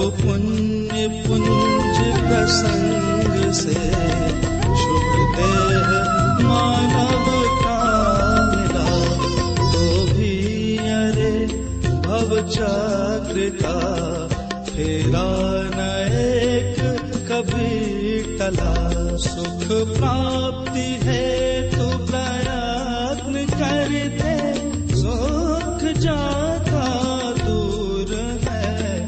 बहु पुण्य पुंज प्रसंग से शुभ देह मानव का मिला, तो भी अरे भव चक्र का फेरा न एक कभी टला। सुख प्राप्ति है तो प्रयत्न करते, सुख जाता दूर है,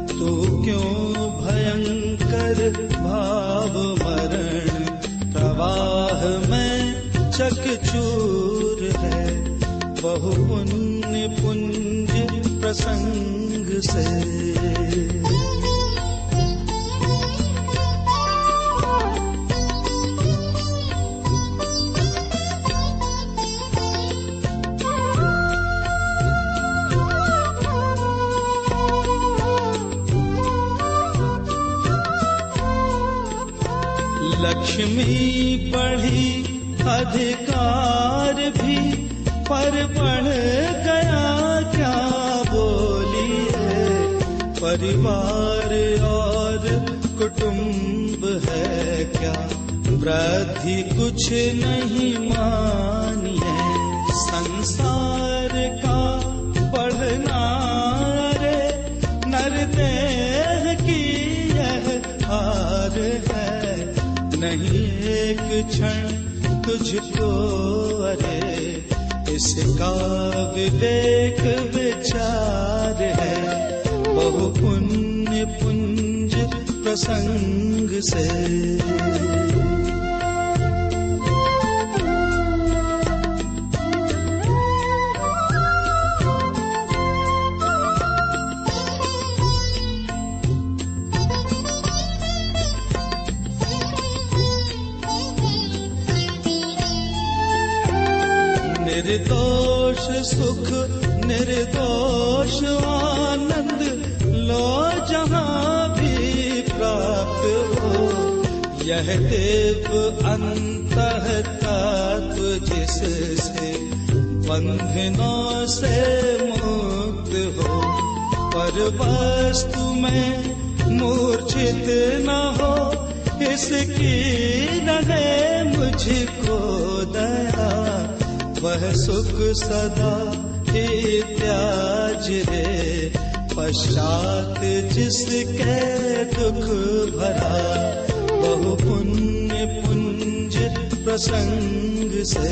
तो क्यों भयंकर भाव मरण प्रवाह में चकचूर है। बहु पुण्य पुंज प्रसंग से लक्ष्मी बढ़ी अधिकार भी, पर बढ़ गया क्या बोली है। परिवार और कुटुंब है क्या, वृद्धि कुछ नहीं मानी है। संसार का बढ़ना रे नरदेह की यह हार है। नहीं एक क्षण तुझको अरे इसका विवेक विचार है। बहु पुण्य पुंज प्रसंग से निर्दोष सुख निर्दोष आनंद लो जहाँ भी प्राप्त हो। यह देव अंतः तत्व जिससे बंधनों से मुक्त हो। पर वस्तु में मूर्छित न हो, इसकी रहे मुझको दया। वह सुख सदा ही त्याज रे, पश्चात जिसके दुख भरा। बहु पुण्य पुंज प्रसंग से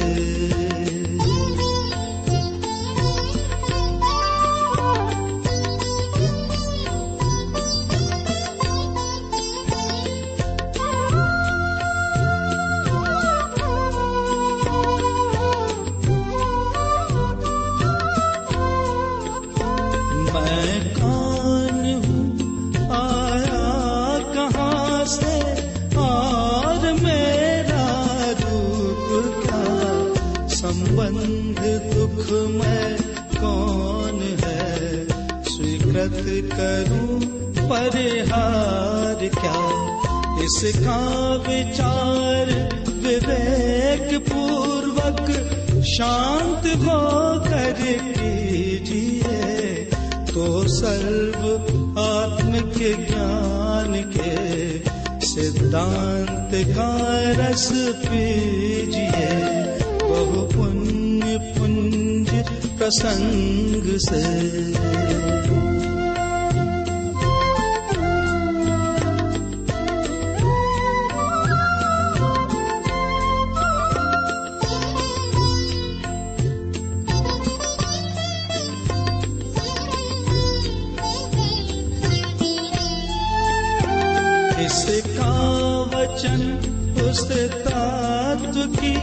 संबंध दुख में कौन है, स्वीकृत करूं परिहार क्या। इसका विचार विवेक पूर्वक शांत होकर कीजिए, तो सर्व आत्मिक ज्ञान के सिद्धांत का रस पीजिए। बहु पुण्य पुंज प्रसंग से इसका वचन उस तत्व की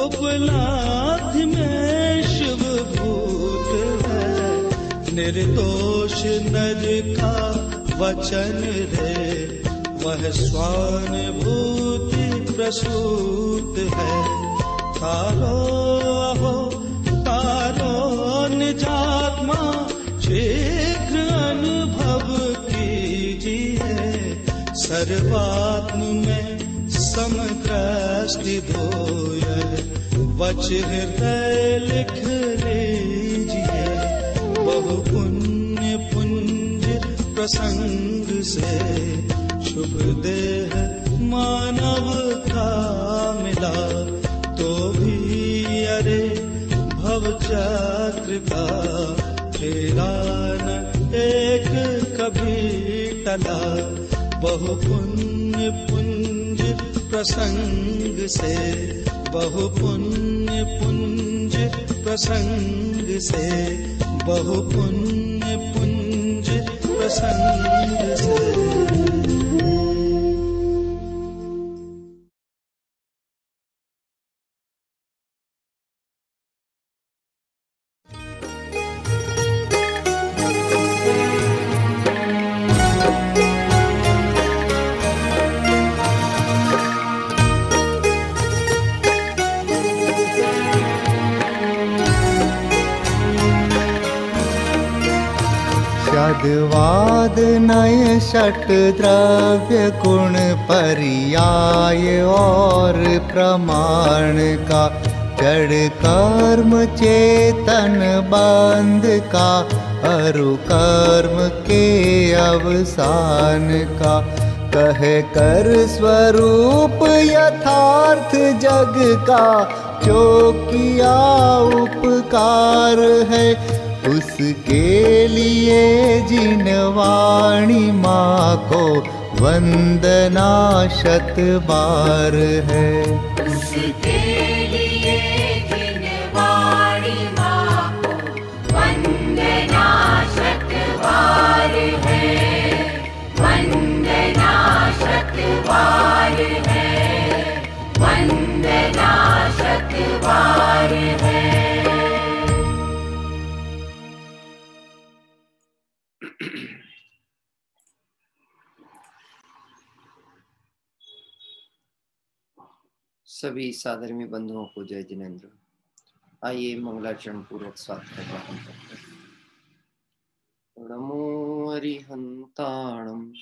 उपलब्धि में शुभ भूत है। निर्दोष नर का वचन रे, वह स्वानुभूति प्रसूत है। तारो अहो तारो निजात्मा शीघ्र अनुभव कीजिए। सर्वात्म में समदृष्टि धोयर वच हृदय लिख लीजिए। बहु पुण्य पुंज प्रसंग से शुभ देह मानव का मिला, तो भी अरे भव चक्र का फेरा न एक कभी टला। बहु पुण्य पुंज प्रसंग से, बहु पुण्य पुंज प्रसंग से, बहु पुण्य पुंज प्रसंग से। वाद नय षट द्रव्य गुण पर्याय और प्रमाण का, जड़ कर्म चेतन बंध का, अरु कर्म के अवसान का। कहे कर स्वरूप यथार्थ जग का, जो किया उपकार है उसके लिए जिन वाणी माँ को वंदना शत बार है। उसके लिए जिन वाणी माँ को वंदना शत बार है, वंदना शत बार है, वंदना शत बार है। सभी साधर्मी बंधुओं को जय जिनेन्द्र। आइए मंगलाचरण पूर्वक स्वास्थ्य ग्रहण करते हैं। नमो अरिहंताणम,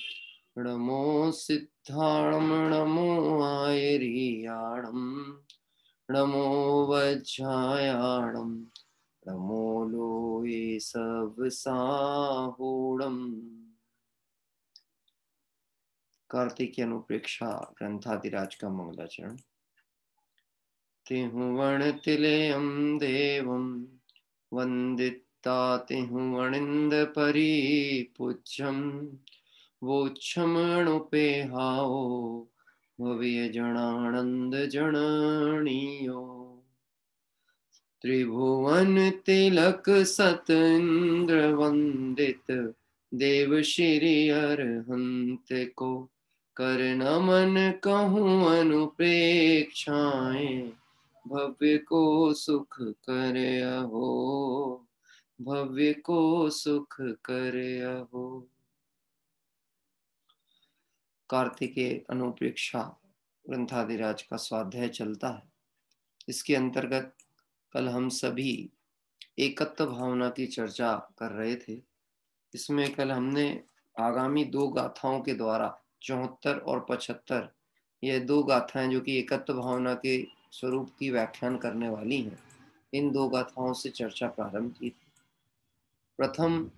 नमो सिद्धाणम, नमो आयरियाणम, नमो वज्रायाणम, नमो लोये सब साहूणम। कार्तिक अनुप्रेक्षा ग्रंथादिराज का मंगलाचरण। तिहुवण तिलयम देवम वंदिता, तिहुवणिंद परिपूज्यम, वोच्छम अणुपेहाओ भव्य जनानंद जननीयो। त्रिभुवन तिलक सत इंद्र वंदित, देव श्री अरहंत को कर नमन कहूँ अनुप्रेक्षाएं, भव्य को सुख करे अहो, भव्य को सुख करे अहो। कार्तिकेय अनुप्रेक्षा ग्रंथादिराज का स्वाध्याय चलता है। इसके अंतर्गत कल हम सभी एकत्व भावना की चर्चा कर रहे थे। इसमें कल हमने आगामी दो गाथाओं के द्वारा 74 और 75, ये दो गाथाएं जो कि एकत्व भावना के स्वरूप की व्याख्यान करने वाली हैं, इन दो गाथाओं से चर्चा प्रारंभ की थी। प्रथम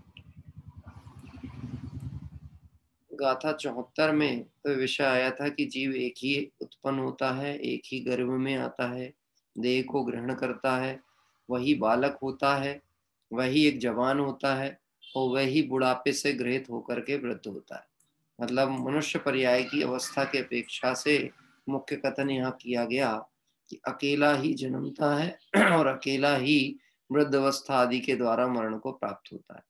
गाथा 74 में तो विषय आया था कि जीव एक ही उत्पन्न होता है, एक ही गर्भ में आता है, देह को ग्रहण करता है, वही बालक होता है, वही एक जवान होता है और वही बुढ़ापे से ग्रहित होकर के वृद्ध होता है। मतलब मनुष्य पर्याय की अवस्था के अपेक्षा से मुख्य कथन यहाँ किया गया कि अकेला ही जन्मता है और अकेला ही वृद्ध अवस्था आदि के द्वारा मरण को प्राप्त होता है।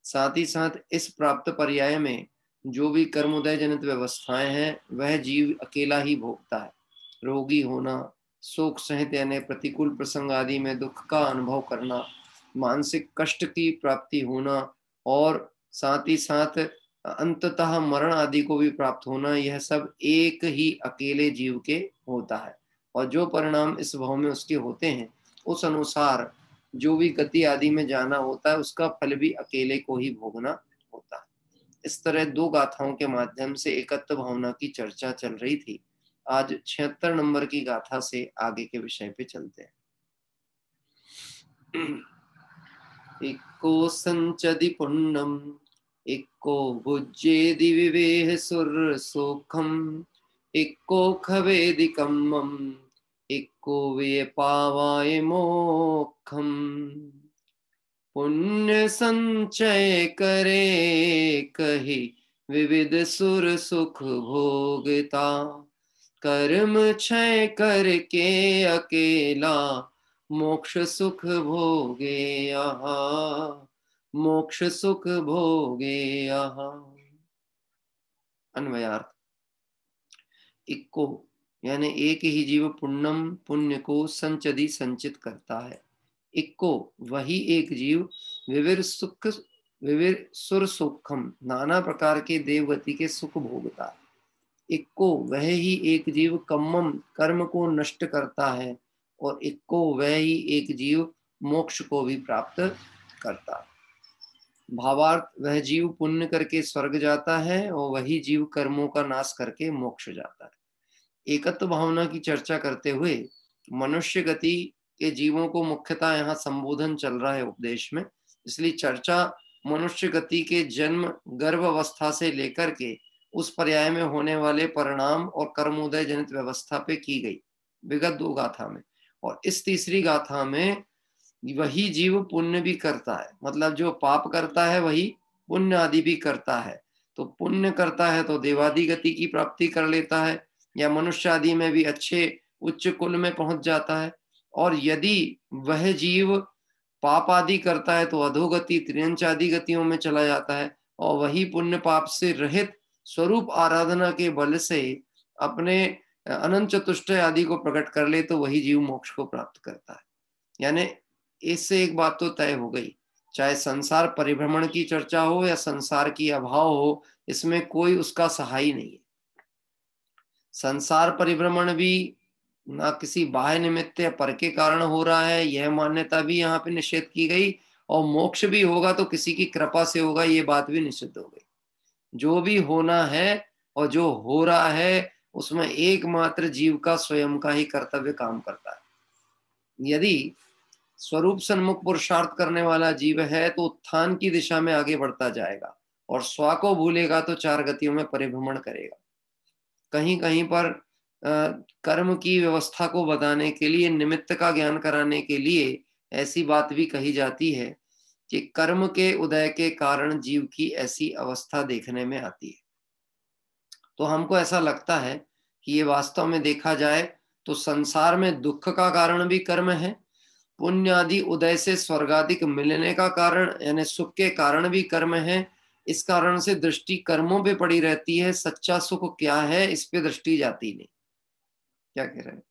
साथ ही साथ इस प्राप्त पर्याय में जो भी कर्मोदय जनित व्यवस्थाएं हैं वह जीव अकेला ही भोगता है। रोगी होना, शोक सहित यानी प्रतिकूल प्रसंग आदि में दुख का अनुभव करना, मानसिक कष्ट की प्राप्ति होना और साथ ही साथ अंततः मरण आदि को भी प्राप्त होना, यह सब एक ही अकेले जीव के होता है। और जो परिणाम इस भव में उसके होते हैं उस अनुसार जो भी गति आदि में जाना होता है उसका फल भी अकेले को ही भोगना होता है। इस तरह दो गाथाओं के माध्यम से एकत्व भावना की चर्चा चल रही थी। आज 76 नंबर की गाथा से आगे के विषय पे चलते हैं। इको संचदि पुण्यम इक्को भुज्येदि विवेह सुर सुखम, इक्को खवेदि कम्मम, इक्को वे पावाय मोक्षम। पुण्य संचय करे कही, विविध सुर सुख भोगता। कर्म क्षय करके अकेला, मोक्ष सुख भोगे यहाँ, मोक्ष सुख भोगे यहाँ। अन्वयार्थ। इक्को यानी एक ही जीव पुण्यम, पुण्य को संचदी संचित करता है। इक्को वही एक जीव, विविर सुख, विविर सुर सुखम, नाना प्रकार के देवगति के सुख भोगता है। इक्को वह ही एक जीव कम्मम, कर्म को नष्ट करता है, और इक्को वह ही एक जीव मोक्ष को भी प्राप्त करता है। भावार्थ, वह जीव पुण्य करके स्वर्ग जाता है और वही जीव कर्मों का नाश करके मोक्ष जाता है। एकत्व भावना की चर्चा करते हुए मनुष्य गति के जीवों को मुख्यतः यहाँ संबोधन चल रहा है उपदेश में, इसलिए चर्चा मनुष्य गति के जन्म गर्भ अवस्था से लेकर के उस पर्याय में होने वाले परिणाम और कर्मोदय जनित व्यवस्था पे की गई विगत 2 गाथा में। और इस तीसरी गाथा में वही जीव पुण्य भी करता है, मतलब जो पाप करता है वही पुण्य आदि भी करता है। तो पुण्य करता है तो देवादि गति की प्राप्ति कर लेता है, या मनुष्य आदि में भी अच्छे उच्च कुल में पहुंच जाता है। और यदि वह जीव पाप आदि करता है तो अधोगति, त्रियंच आदि गतियों में चला जाता है, और वही पुण्य पाप से रहित स्वरूप आराधना के बल से अपने अनंत चतुष्टय आदि को प्रकट कर ले तो वही जीव मोक्ष को प्राप्त करता है। यानी इससे एक बात तो तय हो गई, चाहे संसार परिभ्रमण की चर्चा हो या संसार की अभाव हो, इसमें कोई उसका सहाय नहीं है। संसार परिभ्रमण भी ना किसी बाह्य निमित्त या पर के कारण हो रहा है, यह मान्यता भी यहाँ पे निषेध की गई, और मोक्ष भी होगा तो किसी की कृपा से होगा, ये बात भी निषिद्ध हो गई। जो भी होना है और जो हो रहा है उसमें एकमात्र जीव का स्वयं का ही कर्तव्य काम करता है। यदि स्वरूप सन्मुख पुरुषार्थ करने वाला जीव है तो उत्थान की दिशा में आगे बढ़ता जाएगा, और स्व को भूलेगा तो 4 गतियों में परिभ्रमण करेगा। कहीं कहीं पर कर्म की व्यवस्था को बताने के लिए, निमित्त का ज्ञान कराने के लिए ऐसी बात भी कही जाती है कि कर्म के उदय के कारण जीव की ऐसी अवस्था देखने में आती है। तो हमको ऐसा लगता है कि ये वास्तव में देखा जाए तो संसार में दुख का कारण भी कर्म है, पुण्य आदि उदय से स्वर्गादिक मिलने का कारण यानी सुख के कारण भी कर्म है। इस कारण से दृष्टि कर्मों पे पड़ी रहती है, सच्चा सुख क्या है इस पे दृष्टि जाती नहीं। क्या कह रहे हैं?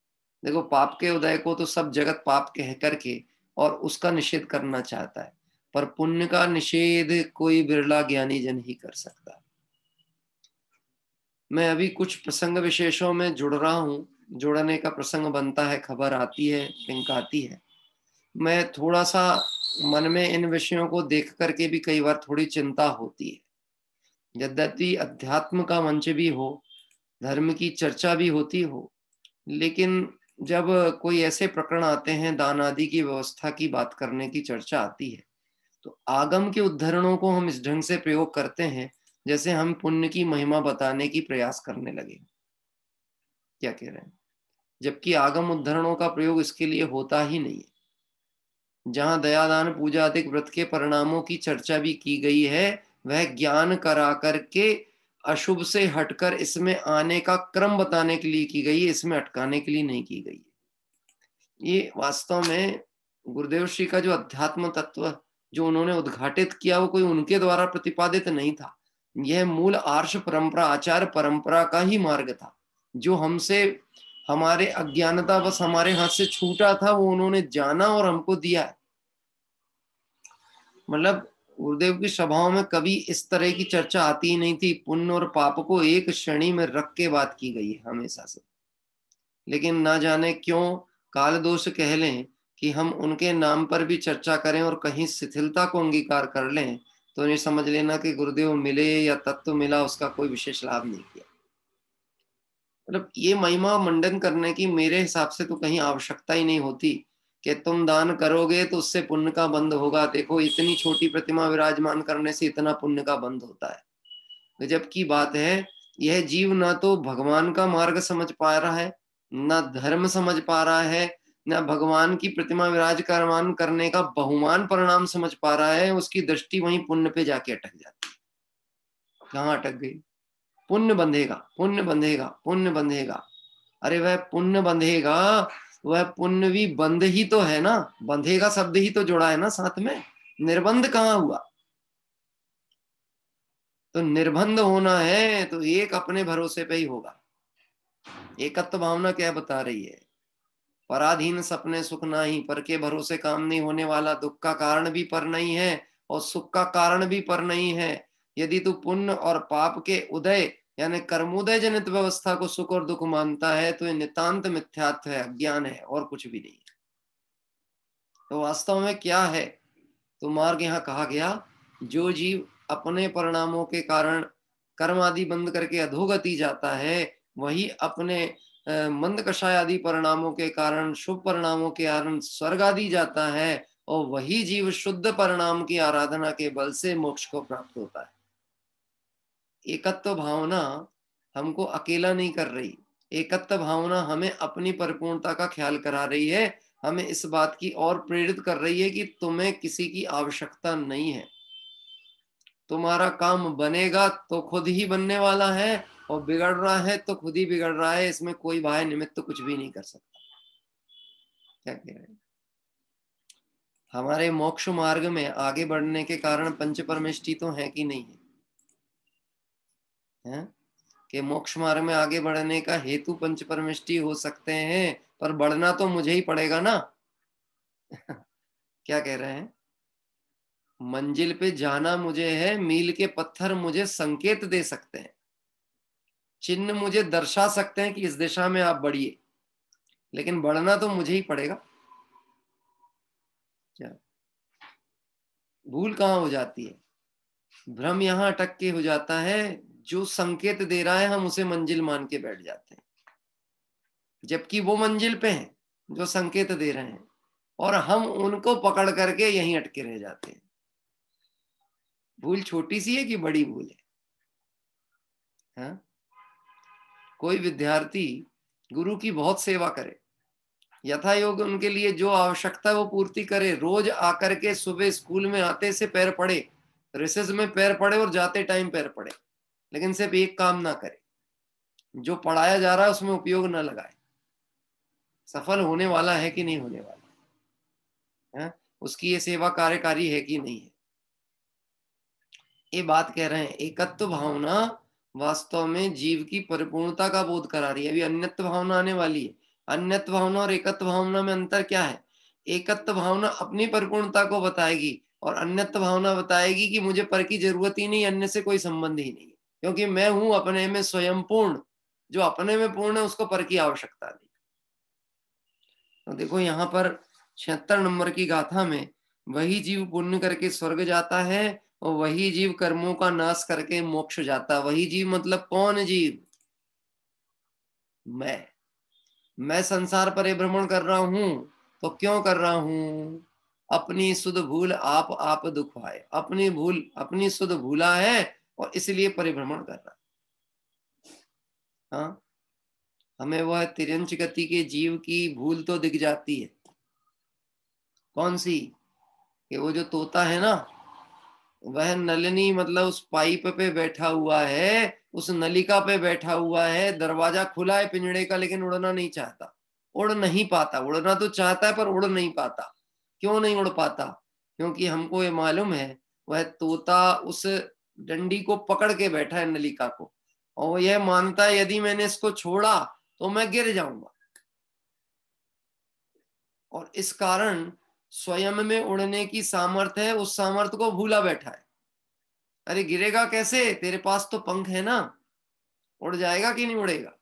देखो, पाप के उदय को तो सब जगत पाप कह करके और उसका निषेध करना चाहता है, पर पुण्य का निषेध कोई बिरला ज्ञानी जन ही कर सकता है। मैं अभी कुछ प्रसंग विशेषों में जुड़ रहा हूँ, जुड़ने का प्रसंग बनता है, खबर आती है, लिंक आती है। मैं थोड़ा सा मन में इन विषयों को देख करके भी कई बार थोड़ी चिंता होती है। यद्यपि अध्यात्म का मंच भी हो, धर्म की चर्चा भी होती हो, लेकिन जब कोई ऐसे प्रकरण आते हैं, दान आदि की व्यवस्था की बात करने की चर्चा आती है, तो आगम के उद्धरणों को हम इस ढंग से प्रयोग करते हैं जैसे हम पुण्य की महिमा बताने की प्रयास करने लगे। क्या कह रहे हैं? जबकि आगम उद्धरणों का प्रयोग इसके लिए होता ही नहीं है। जहां दयादान पूजा आदि व्रत के परिणामों की चर्चा भी की गई है, वह ज्ञान करा करके अशुभ से हटकर इसमें आने का क्रम बताने के लिए की गई है, इसमें अटकाने के लिए नहीं की गई है। ये वास्तव में गुरुदेव श्री का जो अध्यात्म तत्व जो उन्होंने उद्घाटित किया, वो कोई उनके द्वारा प्रतिपादित नहीं था। यह मूल आर्ष परंपरा, आचार परंपरा का ही मार्ग था, जो हमसे हमारे अज्ञानता बस हमारे हाथ से छूटा था, वो उन्होंने जाना और हमको दिया है। मतलब गुरुदेव की सभाओं में कभी इस तरह की चर्चा आती ही नहीं थी। पुण्य और पाप को एक श्रेणी में रख के बात की गई है हमेशा से। लेकिन ना जाने क्यों काल दोष कह लें कि हम उनके नाम पर भी चर्चा करें और कहीं शिथिलता को अंगीकार कर लें, तो ये समझ लेना कि गुरुदेव मिले या तत्व मिला, उसका कोई विशेष लाभ नहीं किया। मतलब ये महिमा मंडन करने की मेरे हिसाब से तो कहीं आवश्यकता ही नहीं होती। कि तुम दान करोगे तो उससे पुण्य का बंध होगा। देखो इतनी छोटी प्रतिमा विराजमान करने से इतना पुण्य का बंध होता है। गजब की बात है। यह जीव ना तो भगवान का मार्ग समझ पा रहा है, ना धर्म समझ पा रहा है, ना भगवान की प्रतिमा विराजमान करने का बहुमान परिणाम समझ पा रहा है। उसकी दृष्टि वहीं पुण्य पे जाके अटक जाती है। कहाँ अटक गई? पुण्य बंधेगा, पुण्य बंधेगा, पुण्य बंधेगा। अरे वह पुण्य बंधेगा, वह पुण्य भी बंध ही तो है ना, बंधेगा शब्द ही तो जुड़ा है ना साथ में, निर्बंध कहाँ हुआ? तो निर्बंध होना है तो एक अपने भरोसे पे ही होगा। एकत्व भावना क्या बता रही है? पराधीन सपने सुख नाही, पर के भरोसे काम नहीं होने वाला। दुख का कारण भी पर नहीं है और सुख का कारण भी पर नहीं है। यदि तू पुण्य और पाप के उदय यानी कर्मोदय जनित व्यवस्था को सुख और दुख मानता है तो ये नितांत मिथ्यात्व है, अज्ञान है, और कुछ भी नहीं है। तो वास्तव में क्या है? तो मार्ग यहाँ कहा गया, जो जीव अपने परिणामों के कारण कर्म आदि बंद करके अधोगति जाता है, वही अपने मंद कषाय आदि परिणामों के कारण, शुभ परिणामों के कारण स्वर्ग आदि जाता है, और वही जीव शुद्ध परिणाम की आराधना के बल से मोक्ष को प्राप्त होता है। एकत्व भावना हमको अकेला नहीं कर रही, एकत्व भावना हमें अपनी परिपूर्णता का ख्याल करा रही है, हमें इस बात की और प्रेरित कर रही है कि तुम्हें किसी की आवश्यकता नहीं है। तुम्हारा काम बनेगा तो खुद ही बनने वाला है, और बिगड़ रहा है तो खुद ही बिगड़ रहा है, इसमें कोई बाह्य निमित्त तो कुछ भी नहीं कर सकता। क्या कह रहे हैं? हमारे मोक्ष मार्ग में आगे बढ़ने के कारण पंच परमेष्टि तो है कि नहीं है? कि मोक्ष मार्ग में आगे बढ़ने का हेतु पंच परमेष्टि हो सकते हैं, पर बढ़ना तो मुझे ही पड़ेगा ना। क्या कह रहे हैं? मंजिल पे जाना मुझे है, मील के पत्थर मुझे संकेत दे सकते हैं, चिन्ह मुझे दर्शा सकते हैं कि इस दिशा में आप बढ़िए, लेकिन बढ़ना तो मुझे ही पड़ेगा। क्या भूल कहाँ हो जाती है? भ्रम यहाँ अटक के हो जाता है, जो संकेत दे रहा है हम उसे मंजिल मान के बैठ जाते हैं, जबकि वो मंजिल पे हैं जो संकेत दे रहे हैं, और हम उनको पकड़ करके यहीं अटके रह जाते हैं। भूल छोटी सी है कि बड़ी भूल है? हाँ? कोई विद्यार्थी गुरु की बहुत सेवा करे, यथा योग उनके लिए जो आवश्यकता है वो पूर्ति करे, रोज आकर के सुबह स्कूल में आते से पैर पड़े, रिसेस में पैर पड़े और जाते टाइम पैर पड़े, लेकिन सिर्फ एक काम ना करे, जो पढ़ाया जा रहा है उसमें उपयोग ना लगाए, सफल होने वाला है कि नहीं होने वाला है? उसकी ये सेवा कार्यकारी है कि नहीं है? ये बात कह रहे हैं। एकत्व भावना वास्तव में जीव की परिपूर्णता का बोध करा रही है। अभी अन्यत्व भावना आने वाली है। अन्यत्व भावना और एकत्व भावना में अंतर क्या है? एकत्व भावना अपनी परिपूर्णता को बताएगी, और अन्यत्व भावना बताएगी कि मुझे पर की जरूरत ही नहीं, अन्य से कोई संबंध ही नहीं, क्योंकि मैं हूं अपने में स्वयं पूर्ण। जो अपने में पूर्ण है उसको पर की आवश्यकता नहीं। तो देखो यहाँ पर 76 नंबर की गाथा में, वही जीव पुण्य करके स्वर्ग जाता है और वही जीव कर्मों का नाश करके मोक्ष जाता है। वही जीव मतलब कौन जीव? मैं संसार पर भ्रमण कर रहा हूं, तो क्यों कर रहा हूं? अपनी सुध भूल आप दुख आए, अपनी भूल अपनी सुध भूला है और इसलिए परिभ्रमण कर रहा है। हाँ, हमें वह तिर्यंच गति के जीव की भूल तो दिख जाती है। कौन सी? कि वो जो तोता है ना, वह नलिनी मतलब उस पाइप पे बैठा हुआ है, उस नलिका पे बैठा हुआ है, दरवाजा खुला है पिंजड़े का, लेकिन उड़ना नहीं चाहता, उड़ नहीं पाता। उड़ना तो चाहता है पर उड़ नहीं पाता। क्यों नहीं उड़ पाता? क्योंकि हमको ये मालूम है वह तोता उस डंडी को पकड़ के बैठा है, नलिका को, और वो यह मानता है यदि मैंने इसको छोड़ा तो मैं गिर जाऊंगा, और इस कारण स्वयं में उड़ने की सामर्थ्य है, उस सामर्थ्य को भूला बैठा है। अरे गिरेगा कैसे? तेरे पास तो पंख है ना, उड़ जाएगा कि नहीं उड़ेगा?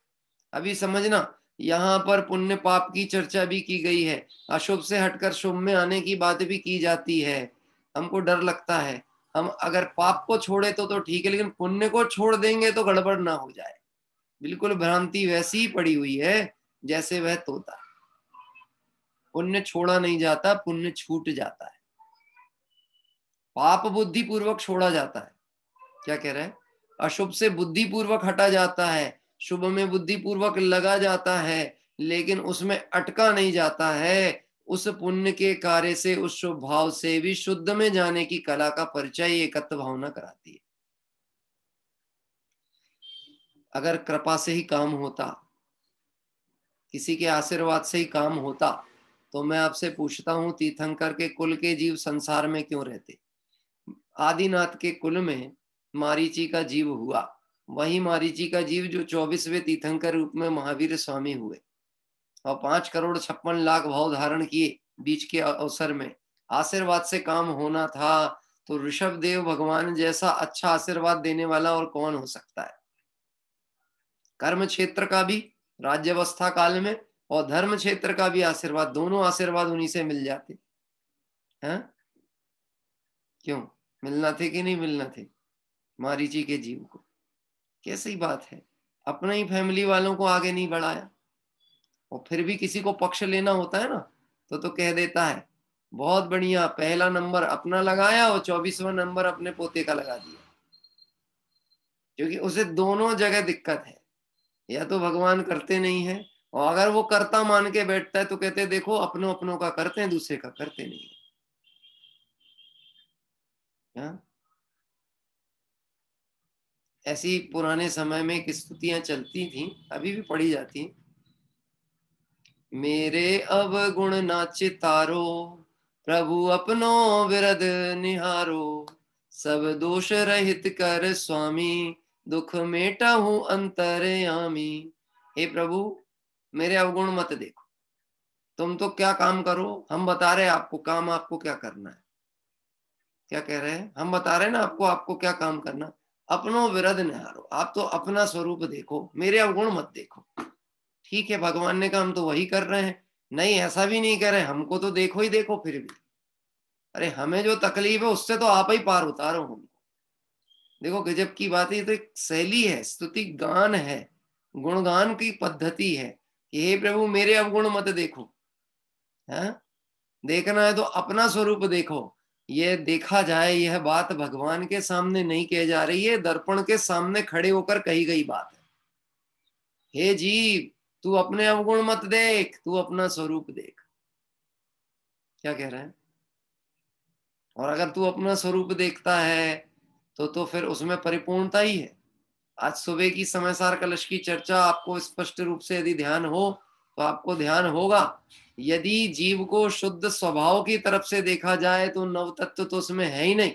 अभी समझना, यहाँ पर पुण्य पाप की चर्चा भी की गई है, अशुभ से हटकर शुभ में आने की बात भी की जाती है। हमको डर लगता है, हम अगर पाप को छोड़े तो ठीक है, लेकिन पुण्य को छोड़ देंगे तो गड़बड़ ना हो जाए। बिल्कुल भ्रांति वैसी ही पड़ी हुई है जैसे वह तोता। पुण्य छोड़ा नहीं जाता, पुण्य छूट जाता है, पाप बुद्धि पूर्वक छोड़ा जाता है। क्या कह रहे हैं? अशुभ से बुद्धि पूर्वक हटा जाता है, शुभ में बुद्धि पूर्वक लगा जाता है, लेकिन उसमें अटका नहीं जाता है। उस पुण्य के कार्य से, उस शुभ भाव से भी शुद्ध में जाने की कला का परिचय एकत्व भावना कराती है। अगर कृपा से ही काम होता, किसी के आशीर्वाद से ही काम होता, तो मैं आपसे पूछता हूं, तीर्थंकर के कुल के जीव संसार में क्यों रहते? आदिनाथ के कुल में मारीची का जीव हुआ, वही मारीची का जीव जो 24वें तीर्थंकर रूप में महावीर स्वामी हुए और 5,56,00,000 भाव धारण किए। बीच के अवसर में आशीर्वाद से काम होना था, तो ऋषभ देव भगवान जैसा अच्छा आशीर्वाद देने वाला और कौन हो सकता है? कर्म क्षेत्र का भी राज्यावस्था काल में और धर्म क्षेत्र का भी आशीर्वाद, दोनों आशीर्वाद उन्हीं से मिल जाते हैं। क्यों मिलना थे कि नहीं मिलना थे मारीची के जीव को? कैसी बात है, अपना ही फैमिली वालों को आगे नहीं बढ़ाया। और फिर भी किसी को पक्ष लेना होता है ना, तो कह देता है बहुत बढ़िया, पहला नंबर अपना लगाया और 24वां नंबर अपने पोते का लगा दिया, क्योंकि उसे दोनों जगह दिक्कत है। या तो भगवान करते नहीं है, और अगर वो कर्ता मान के बैठता है तो कहते हैं देखो अपनों अपनों का करते हैं, दूसरे का करते नहीं है। ऐसी पुराने समय में एक स्तुतियां चलती थी, अभी भी पढ़ी जाती। मेरे अवगुण नाचे तारो, प्रभु अपनो विरद निहारो, सब दोष रहित कर स्वामी, दुख मेटा हूं अंतर्यामी। हे प्रभु मेरे अवगुण मत देखो, तुम तो क्या काम करो, हम बता रहे आपको काम, आपको क्या करना है। क्या कह रहे हैं? हम बता रहे हैं ना आपको, आपको क्या काम करना। अपनो विरद निहारो, आप तो अपना स्वरूप देखो, मेरे अवगुण मत देखो। ठीक है, भगवान ने कहा हम तो वही कर रहे हैं। नहीं, ऐसा भी नहीं कह रहे, हमको तो देखो ही देखो फिर भी। अरे हमें जो तकलीफ है उससे तो आप ही पार उतारो हमको। देखो गजब की बात है, ये तो एक शैली है, स्तुति गान है, गुणगान की पद्धति है कि हे प्रभु मेरे अवगुण मत देखो, है देखना है तो अपना स्वरूप देखो। ये देखा जाए, यह बात भगवान के सामने नहीं कही जा रही है, दर्पण के सामने खड़े होकर कही गई बात है। हे जीव तू अपने अवगुण मत देख, तू अपना स्वरूप देख। क्या कह रहा है? और अगर तू अपना स्वरूप देखता है तो फिर उसमें परिपूर्णता ही है। आज सुबह की समयसार कलश की चर्चा आपको स्पष्ट रूप से यदि ध्यान हो तो आपको ध्यान होगा, यदि जीव को शुद्ध स्वभाव की तरफ से देखा जाए तो नव तत्व तो उसमें है ही नहीं,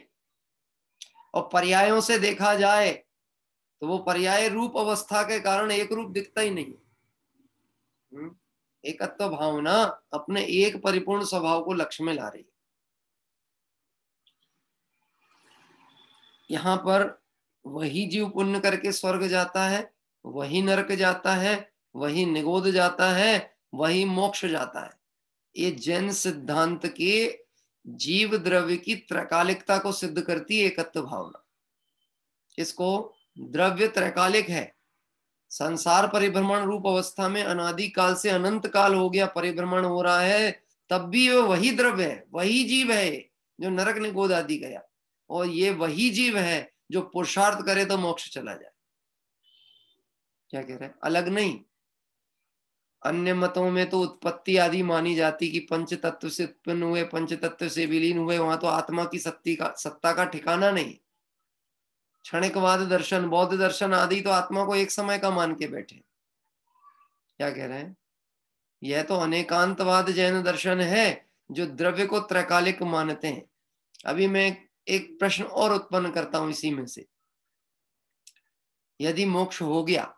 और पर्यायों से देखा जाए तो वो पर्याय रूप अवस्था के कारण एक रूप दिखता ही नहीं। एकत्व भावना अपने एक परिपूर्ण स्वभाव को लक्ष्य में ला रही है। यहाँ पर वही जीव पुण्य करके स्वर्ग जाता है, वही नरक जाता है, वही निगोद जाता है, वही मोक्ष जाता है। ये जैन सिद्धांत के जीव द्रव्य की त्रैकालिकता को सिद्ध करती है एकत्व भावना। इसको द्रव्य त्रैकालिक है, संसार परिभ्रमण रूप अवस्था में अनादि काल से अनंत काल हो गया परिभ्रमण हो रहा है, तब भी वो वही द्रव्य है, वही जीव है जो नरक निगोद आदि गया, और ये वही जीव है जो पुरुषार्थ करे तो मोक्ष चला जाए। क्या कह रहे हैं? अलग नहीं। अन्य मतों में तो उत्पत्ति आदि मानी जाती कि पंच तत्व से उत्पन्न हुए, पंच तत्व से विलीन हुए, वहां तो आत्मा की सत्ता का ठिकाना नहीं। क्षणिकवाद दर्शन, बौद्ध दर्शन आदि तो आत्मा को एक समय का मान के बैठे। क्या कह रहे हैं? यह तो अनेकांतवाद जैन दर्शन है जो द्रव्य को त्रैकालिक मानते हैं। अभी मैं एक प्रश्न और उत्पन्न करता हूं इसी में से, यदि मोक्ष हो गया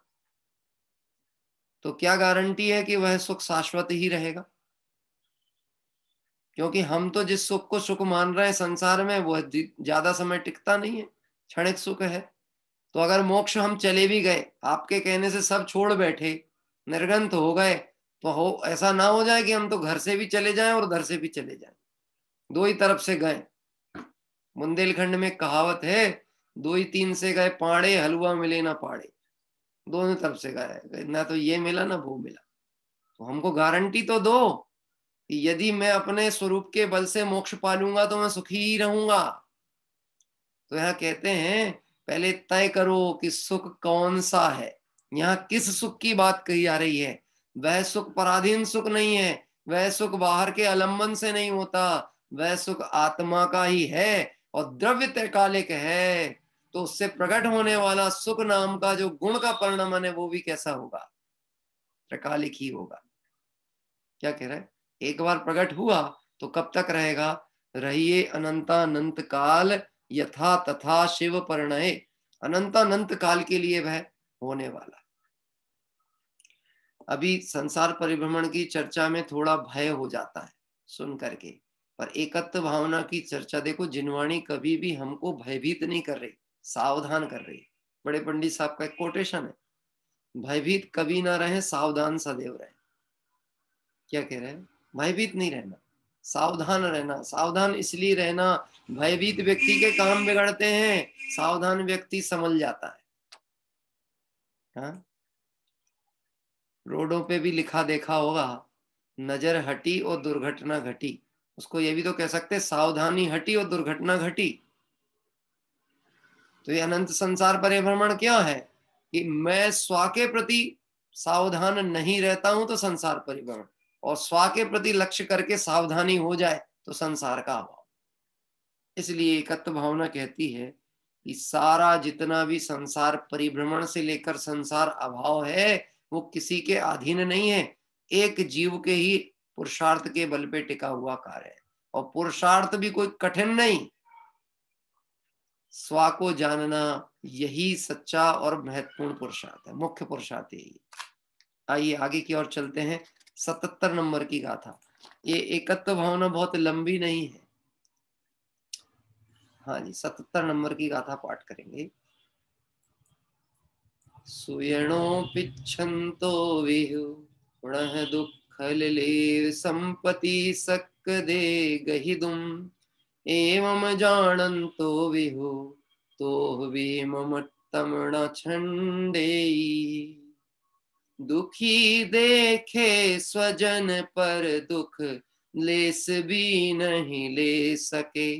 तो क्या गारंटी है कि वह सुख शाश्वत ही रहेगा? क्योंकि हम तो जिस सुख को सुख मान रहे हैं संसार में, वह ज्यादा समय टिकता नहीं है, क्षणिक सुख है। तो अगर मोक्ष हम चले भी गए, आपके कहने से सब छोड़ बैठे, निर्गंत हो गए, तो हो ऐसा ना हो जाए कि हम तो घर से भी चले जाएं और उधर से भी चले जाएं, दो ही तरफ से गए। बुंदेलखंड में कहावत है, दो ही तीन से गए पाड़े, हलवा मिले ना पाड़े। दोनों तरफ से गए, ना तो ये मिला ना वो मिला। तो हमको गारंटी तो दो कि यदि मैं अपने स्वरूप के बल से मोक्ष पालूंगा तो मैं सुखी ही रहूंगा। तो यहाँ कहते हैं पहले तय करो कि सुख कौन सा है। यहाँ किस सुख की बात कही जा रही है? वह सुख पराधीन सुख नहीं है, वह सुख बाहर के आलम्बन से नहीं होता, वह सुख आत्मा का ही है और द्रव्य त्रैकालिक है। तो उससे प्रकट होने वाला सुख नाम का जो गुण का परिणाम है वो भी कैसा होगा? त्रैकालिक ही होगा। क्या कह रहा है? एक बार प्रकट हुआ तो कब तक रहेगा? रहिए अनंतानंत काल यथा तथा शिव परिणय। अनंतानंत काल के लिए वह होने वाला। अभी संसार परिभ्रमण की चर्चा में थोड़ा भय हो जाता है सुन करके, पर एकत्व भावना की चर्चा देखो, जिनवाणी कभी भी हमको भयभीत नहीं कर रही, सावधान कर रही है। बड़े पंडित साहब का एक कोटेशन है, भयभीत कभी ना रहे, सावधान सदैव रहे। क्या कह रहे हैं? भयभीत नहीं रहना, सावधान रहना। सावधान इसलिए रहना, भयभीत व्यक्ति के काम बिगड़ते हैं, सावधान व्यक्ति संभल जाता है। हाँ? रोडों पे भी लिखा देखा होगा, नजर हटी और दुर्घटना घटी। उसको ये भी तो कह सकते, सावधानी हटी और दुर्घटना घटी। तो ये अनंत संसार परिभ्रमण क्या है कि मैं स्व के प्रति सावधान नहीं रहता हूं तो संसार परिभ्रमण, और स्व के प्रति लक्ष्य करके सावधानी हो जाए तो संसार का अभाव। इसलिए एकत्व भावना कहती है कि सारा जितना भी संसार परिभ्रमण से लेकर संसार अभाव है वो किसी के अधीन नहीं है, एक जीव के ही पुरुषार्थ के बल पे टिका हुआ कार्य है। और पुरुषार्थ भी कोई कठिन नहीं, स्व को जानना यही सच्चा और महत्वपूर्ण पुरुषार्थ है, मुख्य पुरुषार्थ यही। आइए आगे की ओर चलते हैं। 77 नंबर की गाथा। ये एकत्व भावना बहुत लंबी नहीं है। हाँ जी, 77 नंबर की गाथा पाठ करेंगे। सुयणोपिच्छन्तो विहु पुनः दुःखलेव संपत्ति सक्कदे गहिदुम् एवं जानन्तो विहु तो विममत्तमण छंडेई। दुखी देखे स्वजन पर दुख लेस भी नहीं ले सके,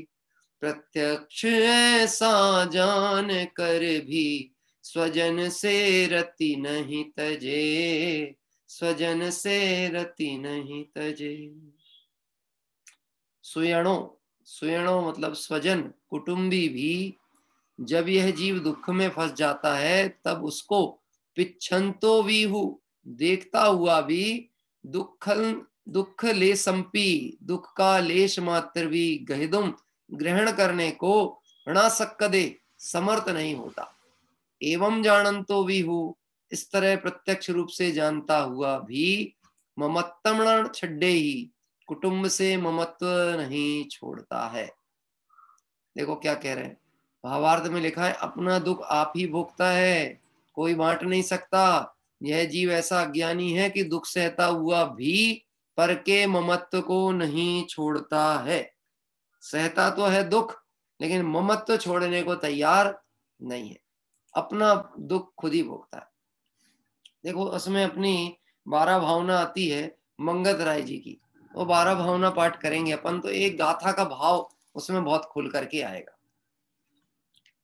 प्रत्यक्ष ऐसा जान कर भी स्वजन से रति नहीं तजे, स्वजन से रति नहीं तजे। सुयणो, सुयणो मतलब स्वजन, कुटुंबी भी जब यह जीव दुख में फंस जाता है तब उसको पिच्छन्तो विहु, देखता हुआ भी, दुख ले संपी, दुख का लेश मात्र भी, गहिदुम ग्रहण करने को, ऋणा सक्कदे समर्थ नहीं होता। एवं जानन्तो विहु, इस तरह प्रत्यक्ष रूप से जानता हुआ भी, ममत्तम छड्डे ही, कुटुंब से ममत्व नहीं छोड़ता है। देखो क्या कह रहे हैं, भावार्थ में लिखा है अपना दुख आप ही भोगता है, कोई बांट नहीं सकता। यह जीव ऐसा अज्ञानी है कि दुख सहता हुआ भी पर के ममत्व को नहीं छोड़ता है। सहता तो है दुख लेकिन ममत्व छोड़ने को तैयार नहीं है, अपना दुख खुद ही भोगता है। देखो उसमें अपनी 12 भावना आती है मंगत राय जी की, वो 12 भावना पाठ करेंगे अपन, तो एक गाथा का भाव उसमें बहुत खुल करके आएगा।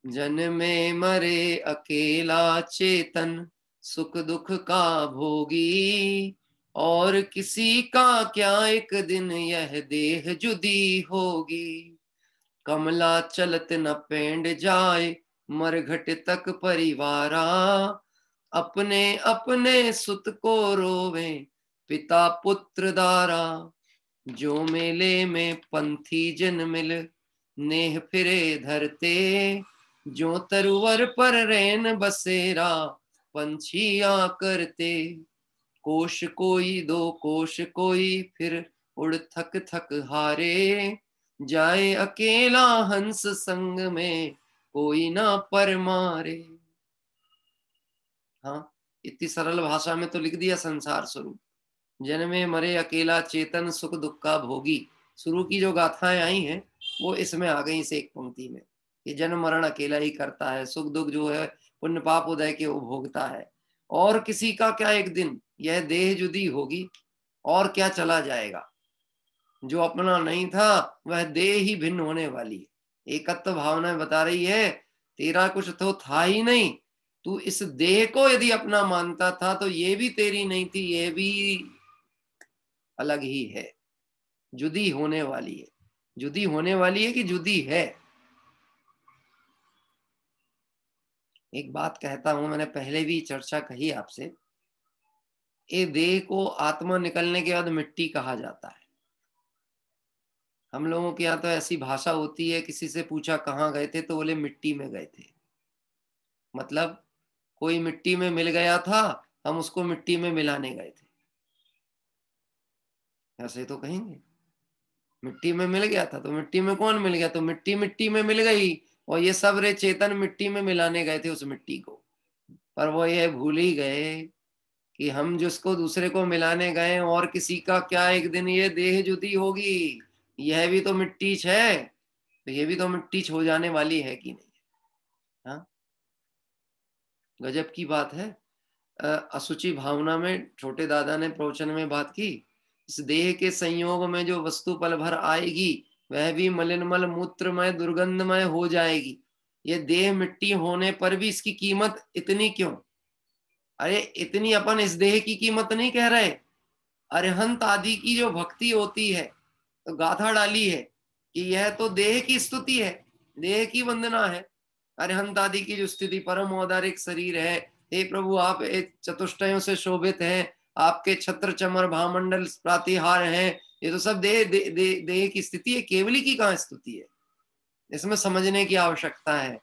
जन्मे मरे अकेला चेतन, सुख दुख का भोगी, और किसी का क्या एक दिन यह देह जुदी होगी। कमला चलत न पेंड जाए, मरघट तक परिवारा, अपने अपने सुत को रोवे पिता पुत्र दारा। जो मेले में पंथी जन मिल, नेह फिरे धरते, जो तरुवर पर रैन बसेरा, पंछिया करते। कोश कोई दो कोश कोई, फिर उड़ थक थक हारे, जाए अकेला हंस संग में, कोई ना पर मारे। हाँ, इतनी सरल भाषा में तो लिख दिया संसार स्वरूप। जन्मे मरे अकेला चेतन, सुख दुख का भोगी। शुरू की जो गाथाएं आई हैं वो इसमें आ गई इस एक पंक्ति में, कि जन्म मरण अकेला ही करता है, सुख दुख जो है पुण्य पाप उदय के वो भोगता है। और किसी का क्या एक दिन यह देह जुदी होगी, और क्या चला जाएगा। जो अपना नहीं था वह देह ही भिन्न होने वाली है। एकत्व भावना बता रही है तेरा कुछ तो था ही नहीं, तू इस देह को यदि अपना मानता था तो ये भी तेरी नहीं थी, ये भी अलग ही है, जुदी होने वाली है। जुदी होने वाली है कि जुदी है? एक बात कहता हूं, मैंने पहले भी चर्चा कही आपसे, ये देह को आत्मा निकलने के बाद मिट्टी कहा जाता है। हम लोगों के यहाँ तो ऐसी भाषा होती है, किसी से पूछा कहाँ गए थे तो बोले मिट्टी में गए थे। मतलब कोई मिट्टी में मिल गया था, हम उसको मिट्टी में मिलाने गए थे, ऐसे तो कहेंगे। मिट्टी में मिल गया था तो मिट्टी में कौन मिल गया, तो मिट्टी मिट्टी में मिल गई, और ये सब रे चेतन मिट्टी में मिलाने गए थे उस मिट्टी को। पर वो ये भूल ही गए कि हम जिसको दूसरे को मिलाने गए और किसी का क्या एक दिन ये देह जुदी होगी, यह भी तो मिट्टी है, तो ये भी तो मिट्टी हो जाने वाली है कि नहीं? हाँ, गजब की बात है। असुचि भावना में छोटे दादा ने प्रवचन में बात की, इस देह के संयोग में जो वस्तु पल भर आएगी वह भी मलिनमल मूत्रमय दुर्गंधमय हो जाएगी। ये देह मिट्टी होने पर भी इसकी कीमत इतनी क्यों? अरे इतनी अपन इस देह की कीमत नहीं कह रहे, अरहंत आदि की जो भक्ति होती है तो गाथा डाली है कि यह तो देह की स्तुति है, देह की वंदना है। अरहंत आदि की जो स्थिति, परम औदारिक शरीर है, हे प्रभु आप चतुष्टयों से शोभित हैं, आपके छत्र चमर भामंडल प्रातिहार हैं, ये तो सब देह दे, दे, देह की स्थिति है, केवली की कहाँ स्तुति है? इसमें समझने की आवश्यकता है।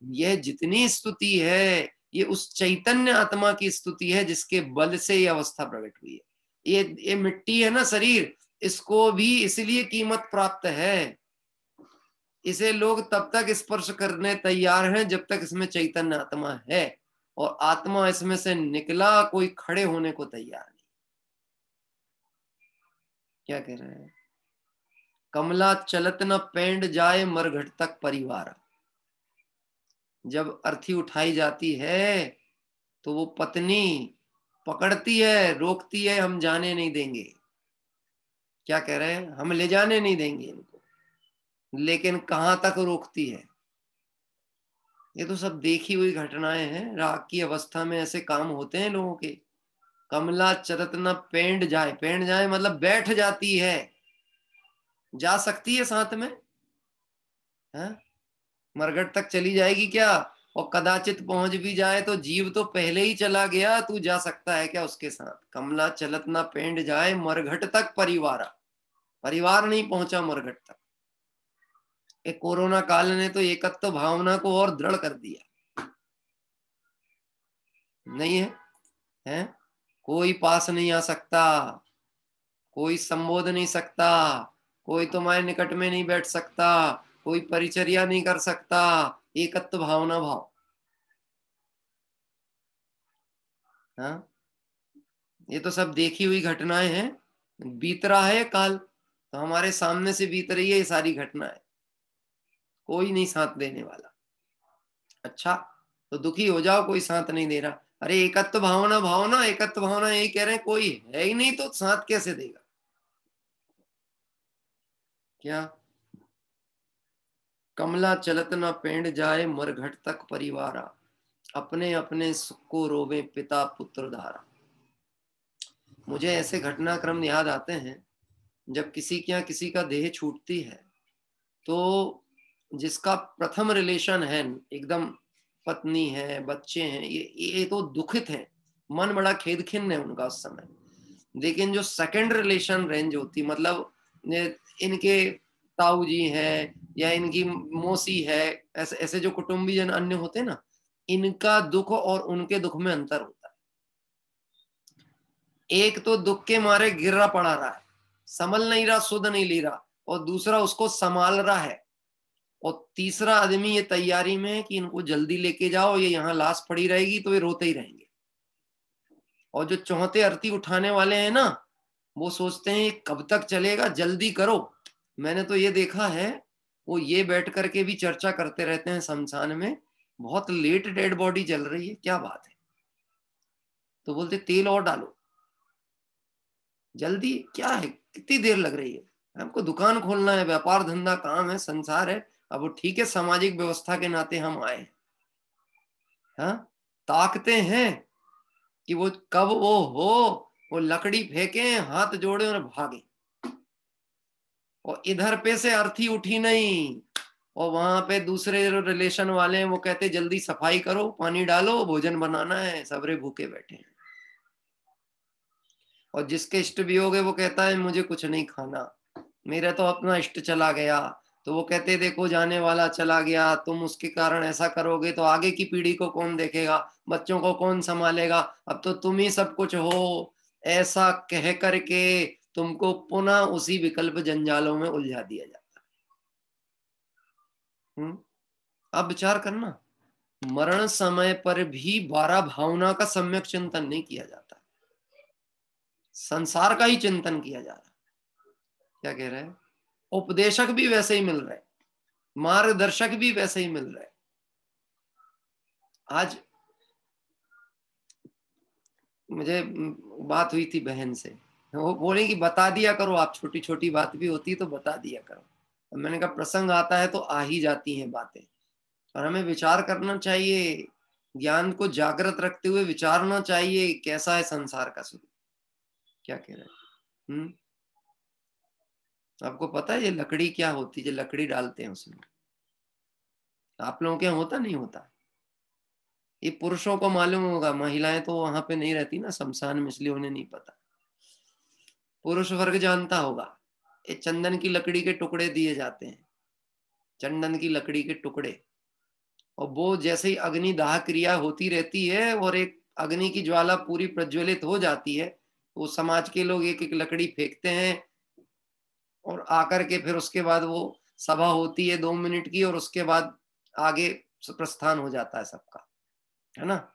यह जितनी स्तुति है ये उस चैतन्य आत्मा की स्तुति है जिसके बल से ये अवस्था प्रकट हुई है। ये मिट्टी है ना शरीर, इसको भी इसलिए कीमत प्राप्त है। इसे लोग तब तक स्पर्श करने तैयार हैं जब तक इसमें चैतन्य आत्मा है, और आत्मा इसमें से निकला कोई खड़े होने को तैयार नहीं। क्या कह रहे हैं? कमला चलत न पेंड जाए मरघट तक परिवार। जब अर्थी उठाई जाती है तो वो पत्नी पकड़ती है, रोकती है, हम जाने नहीं देंगे। क्या कह रहे हैं? हम ले जाने नहीं देंगे इनको, लेकिन कहां तक रोकती है? ये तो सब देखी हुई घटनाएं हैं। राग की अवस्था में ऐसे काम होते हैं लोगों के। कमला चरत न पेंड जाए, पेंड जाए मतलब बैठ जाती है, जा सकती है साथ में, है? मरघट तक चली जाएगी क्या? और कदाचित पहुंच भी जाए तो जीव तो पहले ही चला गया, तू जा सकता है क्या उसके साथ? कमला चलत ना पेंड जाए मरघट तक परिवार, परिवार नहीं पहुंचा मरघट तक। एक कोरोना काल ने तो एकत्व भावना को और दृढ़ कर दिया, नहीं है? हैं? कोई पास नहीं आ सकता, कोई संबोध नहीं सकता, कोई तुम्हारे निकट में नहीं बैठ सकता, कोई परिचर्या नहीं कर सकता। एकत्व भावना भाव। हाँ, ये तो सब देखी हुई घटनाएं हैं। बीत रहा है काल, तो हमारे सामने से बीत रही है ये सारी घटनाएं, कोई नहीं साथ देने वाला। अच्छा, तो दुखी हो जाओ, कोई साथ नहीं दे रहा। अरे एकत्व भावना, भावना एकत्व भावना यही कह रहे हैं, कोई है ही नहीं तो साथ कैसे देगा? क्या? कमला चलत न पेंड जाए मरघट तक परिवारा, अपने अपने सुख को रोवे पिता पुत्र धारा। मुझे ऐसे घटनाक्रम याद आते हैं, जब किसी के यहाँ किसी का देह छूटती है तो जिसका प्रथम रिलेशन है, एकदम पत्नी है, बच्चे हैं, ये तो दुखित है, मन बड़ा खेद खिन्न है उनका उस समय। लेकिन जो सेकंड रिलेशन रेंज होती, मतलब इनके ताऊ जी हैं या इनकी मौसी है, ऐसे ऐसे जो कुटुंबीजन अन्य होते हैं ना, इनका दुख और उनके दुख में अंतर होता है। एक तो दुख के मारे गिरा पड़ा रहा है, संभल नहीं रहा, सुध नहीं ले रहा, और दूसरा उसको संभाल रहा है, और तीसरा आदमी ये तैयारी में है कि इनको जल्दी लेके जाओ, ये यहाँ लाश पड़ी रहेगी तो ये रोते ही रहेंगे। और जो चौथे अर्थी उठाने वाले हैं ना, वो सोचते हैं ये कब तक चलेगा, जल्दी करो। मैंने तो ये देखा है, वो ये बैठ करके भी चर्चा करते रहते हैं शमशान में, बहुत लेट डेड बॉडी जल रही है, क्या बात है? तो बोलते तेल और डालो, जल्दी क्या है, कितनी देर लग रही है? हमको दुकान खोलना है, व्यापार धंधा काम है, संसार है। अब वो ठीक है, सामाजिक व्यवस्था के नाते हम आए। हाँ, ताकते हैं कि वो कब वो हो, वो लकड़ी फेंके, हाथ जोड़े और भागे। और इधर पे से अर्थी उठी नहीं, और वहां पे दूसरे जो रिलेशन वाले हैं वो कहते जल्दी सफाई करो, पानी डालो, भोजन बनाना है, सबरे भूखे बैठे हैं। और जिसके इष्ट वियोग है वो कहता है मुझे कुछ नहीं खाना, मेरा तो अपना इष्ट चला गया। तो वो कहते देखो जाने वाला चला गया, तुम उसके कारण ऐसा करोगे तो आगे की पीढ़ी को कौन देखेगा, बच्चों को कौन संभालेगा, अब तो तुम ही सब कुछ हो। ऐसा कह करके तुमको पुनः उसी विकल्प जंजालों में उलझा दिया जाता है। अब विचार करना, मरण समय पर भी 12 भावना का सम्यक चिंतन नहीं किया जाता, संसार का ही चिंतन किया जा रहा। क्या कह रहे हैं? उपदेशक भी वैसे ही मिल रहे, मार्गदर्शक भी वैसे ही मिल रहे। आज मुझे बात हुई थी बहन से, वो बोले कि बता दिया करो आप, छोटी छोटी बात भी होती तो बता दिया करो। और मैंने कहा प्रसंग आता है तो आ ही जाती हैं बातें, और हमें विचार करना चाहिए, ज्ञान को जागृत रखते हुए विचारना चाहिए कैसा है संसार का स्वरूप। क्या कह रहे हैं? आपको पता है ये लकड़ी क्या होती है, जो लकड़ी डालते हैं उसमें? आप लोगों के यहाँ होता नहीं होता? ये पुरुषों को मालूम होगा, महिलाएं तो वहां पे नहीं रहती ना शमशान में, इसलिए उन्हें नहीं पता। पुरुष वर्ग जानता होगा। ये चंदन की लकड़ी के टुकड़े दिए जाते हैं, चंदन की लकड़ी के टुकड़े, और वो जैसे ही अग्नि दाह क्रिया होती रहती है और एक अग्नि की ज्वाला पूरी प्रज्वलित हो जाती है, तो समाज के लोग एक एक लकड़ी फेंकते हैं, और आकर के फिर उसके बाद वो सभा होती है 2 मिनट की, और उसके बाद आगे प्रस्थान हो जाता है सबका, है ना।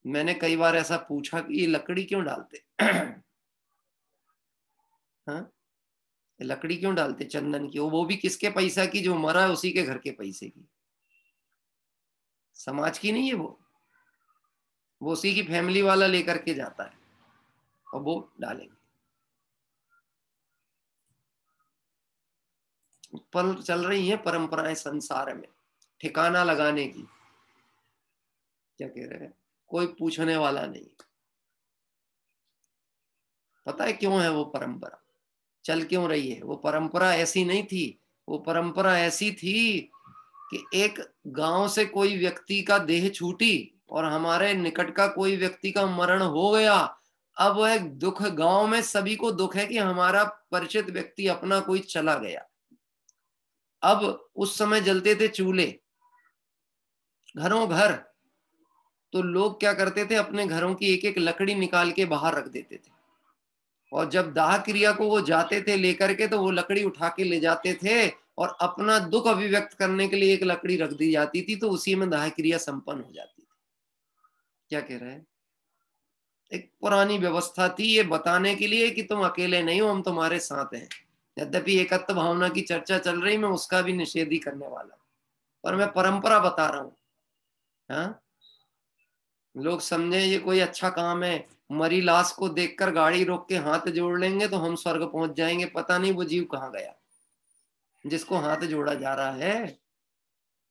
मैंने कई बार ऐसा पूछा कि ये लकड़ी क्यों डालते हाँ, ये लकड़ी क्यों डालते चंदन की, वो भी किसके पैसा की, जो मरा है उसी के घर के पैसे की, समाज की नहीं है वो उसी की फैमिली वाला लेकर के जाता है और वो डालेंगे। पर चल रही है परंपराएं संसार में ठिकाना लगाने की। क्या कह रहे हैं? कोई पूछने वाला नहीं। पता है क्यों है वो परंपरा, चल क्यों रही है? वो परंपरा ऐसी नहीं थी, वो परंपरा ऐसी थी कि एक गांव से कोई व्यक्ति का देह छूटी और हमारे निकट का कोई व्यक्ति का मरण हो गया। अब वह दुख, गांव में सभी को दुख है कि हमारा परिचित व्यक्ति अपना कोई चला गया। अब उस समय जलते थे चूल्हे घरों घर, तो लोग क्या करते थे, अपने घरों की एक एक लकड़ी निकाल के बाहर रख देते थे, और जब दाह क्रिया को वो जाते थे लेकर के, तो वो लकड़ी उठा के ले जाते थे, और अपना दुख अभिव्यक्त करने के लिए एक लकड़ी रख दी जाती थी, तो उसी में दाह क्रिया संपन्न हो जाती थी। क्या कह रहे हैं? एक पुरानी व्यवस्था थी ये बताने के लिए कि तुम अकेले नहीं हो, हम तुम्हारे साथ हैं। यद्यपि एकत्व भावना की चर्चा चल रही, मैं उसका भी निषेध ही करने वाला, पर मैं परंपरा बता रहा हूं। हाँ, लोग समझे ये कोई अच्छा काम है, मरी लाश को देखकर गाड़ी रोक के हाथ जोड़ लेंगे तो हम स्वर्ग पहुंच जाएंगे, पता नहीं वो जीव कहाँ गया जिसको हाथ जोड़ा जा रहा है।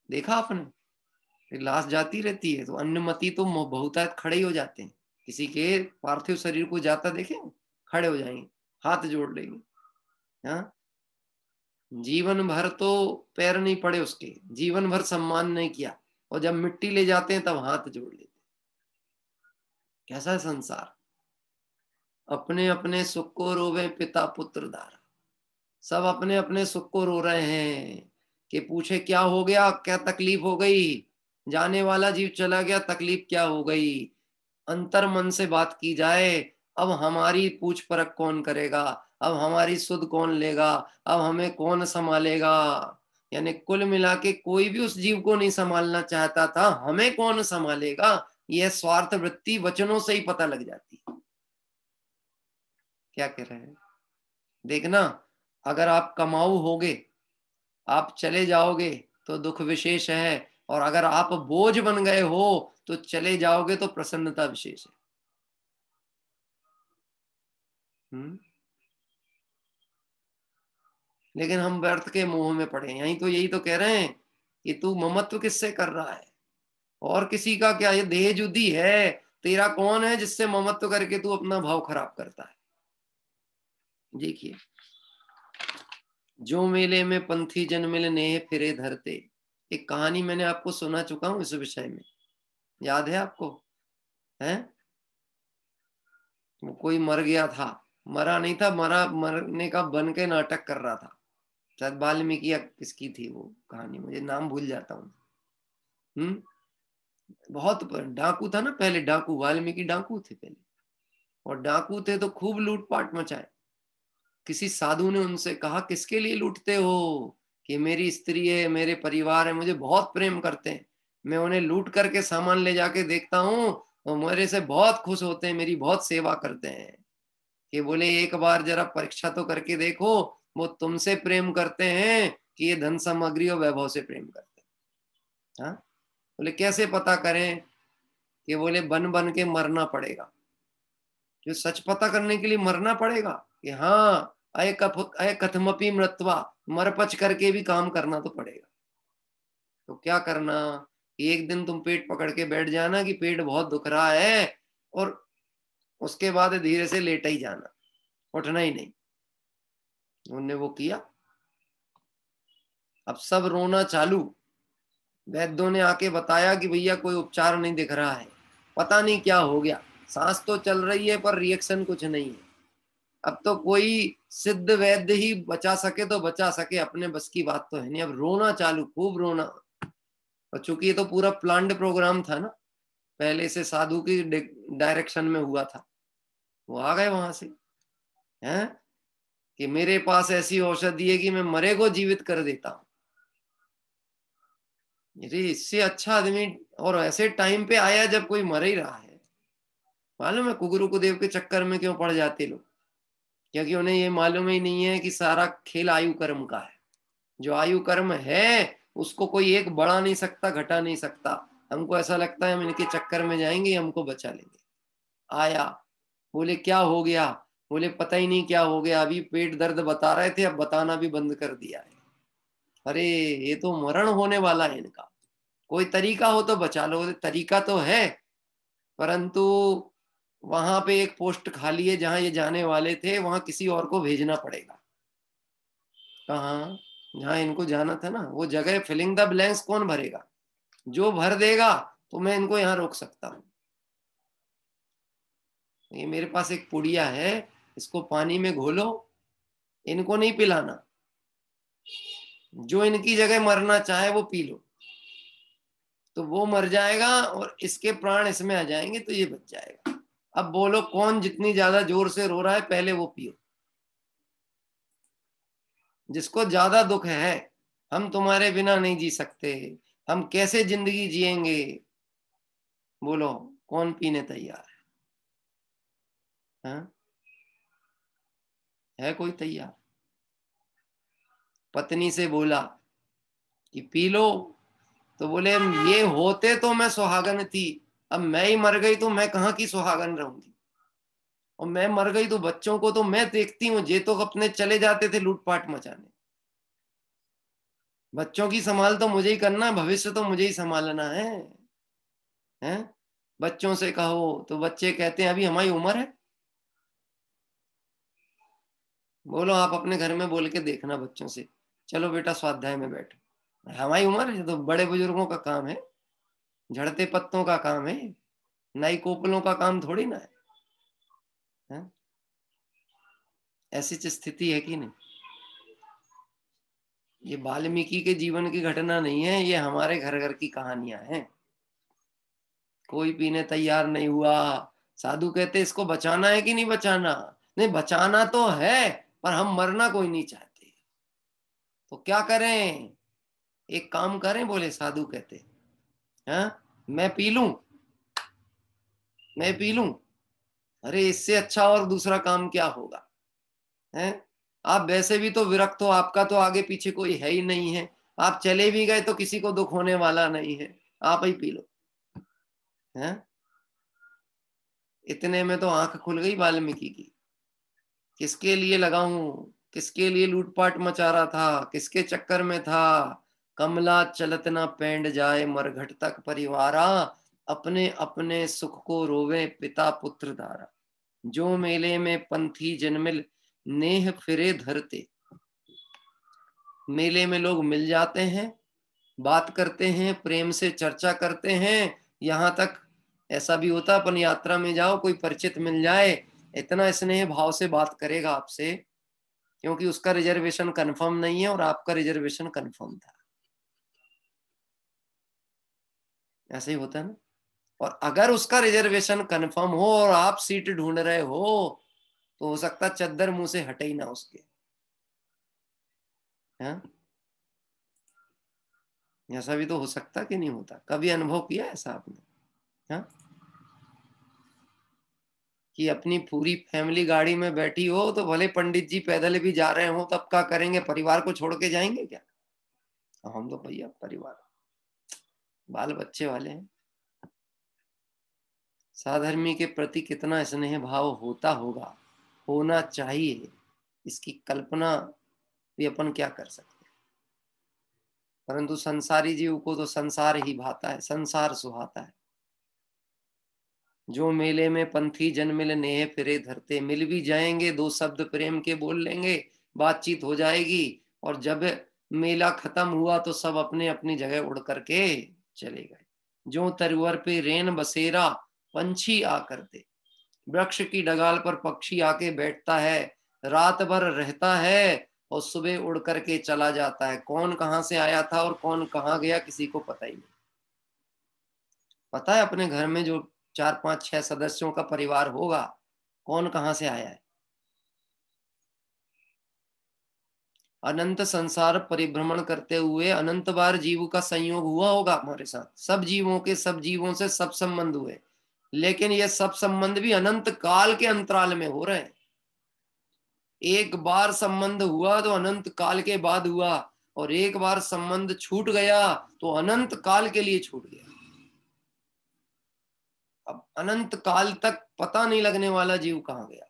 देखा आपने, लाश जाती रहती है तो अन्नमति तो बहुतायत खड़े ही हो जाते हैं, किसी के पार्थिव शरीर को जाता देखें खड़े हो जाएंगे, हाथ जोड़ लेंगे। हाँ, जीवन भर तो पैर नहीं पड़े उसके, जीवन भर सम्मान नहीं किया, और जब मिट्टी ले जाते हैं तब हाथ जोड़ लेते। कैसा है संसार? अपने अपने सुख को रोवे पिता पुत्र दारा, सब अपने अपने सुख को रो रहे हैं कि पूछे क्या हो गया, क्या तकलीफ हो गई, जाने वाला जीव चला गया, तकलीफ क्या हो गई। अंतर मन से बात की जाए, अब हमारी पूछ परख कौन करेगा, अब हमारी सुध कौन लेगा, अब हमें कौन संभालेगा। यानी कुल मिला के कोई भी उस जीव को नहीं संभालना चाहता था, हमें कौन संभालेगा, यह स्वार्थ वृत्ति वचनों से ही पता लग जाती। क्या कह रहे हैं? देखना, अगर आप कमाऊ होगे, आप चले जाओगे तो दुख विशेष है, और अगर आप बोझ बन गए हो तो चले जाओगे तो प्रसन्नता विशेष है। लेकिन हम व्यर्थ के मोह में पड़े। यही तो यही तो कह रहे हैं कि तू ममत्व किससे कर रहा है, और किसी का क्या, ये देह जुदी है, तेरा कौन है जिससे ममत्व करके तू अपना भाव खराब करता है। देखिए, जो मेले में पंथी जन मिल नेह फिरे धरते, एक कहानी मैंने आपको सुना चुका हूं इस विषय में, याद है आपको? है, वो कोई मर गया था, मरा नहीं था, मरने का बन के नाटक कर रहा था, शायद वाल्मीकि या किसकी थी वो कहानी, मुझे नाम भूल जाता हूँ। बहुत डाकू था ना पहले, डाकू, वाल्मीकि डाकू थे पहले, और डाकू थे तो खूब लूटपाट मचाए। किसी साधु ने उनसे कहा, किसके लिए लूटते हो? कि मेरी स्त्री है, मेरे परिवार है, मुझे बहुत प्रेम करते हैं, मैं उन्हें लूट करके सामान ले जाके देखता हूँ और मेरे से बहुत खुश होते हैं, मेरी बहुत सेवा करते हैं। कि बोले एक बार जरा परीक्षा तो करके देखो, वो तुमसे प्रेम करते हैं कि ये धन सामग्री और वैभव से प्रेम करते हैं? हाँ, बोले कैसे पता करें? कि बोले बन बन के मरना पड़ेगा, जो सच पता करने के लिए मरना पड़ेगा कि हाँ, अय कथमपि मृत्वा, मर पच करके भी काम करना तो पड़ेगा। तो क्या करना, एक दिन तुम पेट पकड़ के बैठ जाना कि पेट बहुत दुख रहा है, और उसके बाद धीरे से लेटा ही जाना, उठना ही नहीं। उन्होंने वो किया। अब सब रोना चालू, वैद्यों ने आके बताया कि भैया कोई उपचार नहीं दिख रहा है, पता नहीं क्या हो गया, सांस तो चल रही है पर रिएक्शन कुछ नहीं है। अब तो कोई सिद्ध वैद्य ही बचा सके तो बचा सके, अपने बस की बात तो है नहीं। अब रोना चालू, खूब रोना। और चूंकि ये तो पूरा प्लान्ड प्रोग्राम था ना, पहले से साधु की डायरेक्शन में हुआ था, वो आ गए वहां से, हैं कि मेरे पास ऐसी औषधि है कि मैं मरे को जीवित कर देता हूं। अरे इससे अच्छा आदमी, और ऐसे टाइम पे आया जब कोई मर ही रहा है। मालूम है कुगुरु कुदेव के चक्कर में क्यों पड़ जाते लोग? क्योंकि उन्हें ये मालूम ही नहीं है कि सारा खेल आयु कर्म का है। जो आयु कर्म है उसको कोई एक बढ़ा नहीं सकता, घटा नहीं सकता। हमको ऐसा लगता है हम इनके चक्कर में जाएंगे, हमको बचा लेंगे। आया, बोले क्या हो गया? बोले पता ही नहीं क्या हो गया, अभी पेट दर्द बता रहे थे, अब बताना भी बंद कर दिया है। अरे ये तो मरण होने वाला है इनका, कोई तरीका हो तो बचा लो। तरीका तो है, परंतु वहां पे एक पोस्ट खाली है जहां ये जाने वाले थे, वहां किसी और को भेजना पड़ेगा। कहाँ? जहां इनको जाना था ना, वो जगह फिलिंग द ब्लैंक्स कौन भरेगा? जो भर देगा तो मैं इनको यहाँ रोक सकता हूँ। ये मेरे पास एक पुड़िया है, इसको पानी में घोलो, इनको नहीं पिलाना, जो इनकी जगह मरना चाहे वो पी लो, तो वो मर जाएगा और इसके प्राण इसमें आ जाएंगे तो ये बच जाएगा। अब बोलो कौन जितनी ज्यादा जोर से रो रहा है, पहले वो पियो। जिसको ज्यादा दुख है, हम तुम्हारे बिना नहीं जी सकते, हम कैसे जिंदगी जिएंगे, बोलो कौन पीने तैयार है? हाँ? है कोई तैयार? पत्नी से बोला कि पी लो, तो बोले ये होते तो मैं सुहागन थी, अब मैं ही मर गई तो मैं कहाँ की सुहागन रहूंगी, और मैं मर गई तो बच्चों को तो मैं देखती हूँ, जे तो अपने चले जाते थे लूटपाट मचाने। बच्चों की संभाल तो मुझे ही करना, भविष्य तो मुझे ही संभालना है, हैं? बच्चों से कहो तो बच्चे कहते हैं अभी हमारी उम्र है। बोलो आप अपने घर में बोल के देखना बच्चों से, चलो बेटा स्वाध्याय में बैठो, हमारी उम्र है, तो बड़े बुजुर्गों का काम है, झड़ते पत्तों का काम है, नई कोपलों का काम थोड़ी ना है? ऐसी स्थिति है कि नहीं? ये वाल्मीकि के जीवन की घटना नहीं है, ये हमारे घर घर की कहानियां हैं। कोई पीने तैयार नहीं हुआ। साधु कहते इसको बचाना है कि नहीं बचाना? नहीं, बचाना तो है, पर हम मरना कोई नहीं चाहते, तो क्या करें? एक काम करें, बोले साधु कहते, हाँ मैं पी लूं, मैं पी लूं। अरे इससे अच्छा और दूसरा काम क्या होगा? हैं? आप वैसे भी तो विरक्त हो, आपका तो आगे पीछे कोई है ही नहीं है, आप चले भी गए तो किसी को दुख होने वाला नहीं है, आप ही पी लो। हैं? इतने में तो आंख खुल गई वाल्मीकि की, किसके लिए लगाऊं किसके लिए लूटपाट मचा रहा था, किसके चक्कर में था। कमला चलत ना पैंड जाए मरघट तक परिवारा, अपने अपने सुख को रोवे पिता पुत्र धारा। जो मेले में पंथी जन्मिल नेह फिरे धरते। मेले में लोग मिल जाते हैं, बात करते हैं, प्रेम से चर्चा करते हैं। यहाँ तक ऐसा भी होता, अपन यात्रा में जाओ, कोई परिचित मिल जाए, इतना स्नेह भाव से बात करेगा आपसे, क्योंकि उसका रिजर्वेशन कंफर्म नहीं है और आपका रिजर्वेशन कंफर्म था। ऐसे ही होता है ना। और अगर उसका रिजर्वेशन कंफर्म हो और आप सीट ढूंढ रहे हो, तो हो सकता चद्दर मुंह से हटे ही ना उसके। हाँ, ऐसा भी तो हो सकता कि नहीं होता। कभी अनुभव किया ऐसा आपने? हाँ, कि अपनी पूरी फैमिली गाड़ी में बैठी हो, तो भले पंडित जी पैदल भी जा रहे हो, तब क्या करेंगे? परिवार को छोड़ के जाएंगे क्या? हम तो भैया परिवार, बाल बच्चे वाले हैं। साधर्मी के प्रति कितना स्नेह भाव होता होगा, होना चाहिए, इसकी कल्पना भी अपन क्या कर सकते हैं। परंतु संसारी जीव को तो संसार ही भाता है, संसार सुहाता है। जो मेले में पंथी जन मिल नेह फिरे धरते। मिल भी जाएंगे, दो शब्द प्रेम के बोल लेंगे, बातचीत हो जाएगी, और जब मेला खत्म हुआ तो सब अपने अपनी जगह उड़ करके चले गए। जो तरुवर पे रेन बसेरा पंछी आकर दे। वृक्ष की डगाल पर पक्षी आके बैठता है, रात भर रहता है और सुबह उड़ करके चला जाता है। कौन कहां से आया था और कौन कहां गया, किसी को पता ही नहीं। पता है अपने घर में जो 4 5 6 सदस्यों का परिवार होगा, कौन कहां से आया है। अनंत संसार परिभ्रमण करते हुए अनंत बार जीव का संयोग हुआ होगा हमारे साथ। सब जीवों के सब जीवों से सब संबंध हुए, लेकिन ये सब संबंध भी अनंत काल के अंतराल में हो रहे हैं। एक बार संबंध हुआ तो अनंत काल के बाद हुआ, और एक बार संबंध छूट गया तो अनंत काल के लिए छूट गया। अब अनंत काल तक पता नहीं लगने वाला जीव कहाँ गया,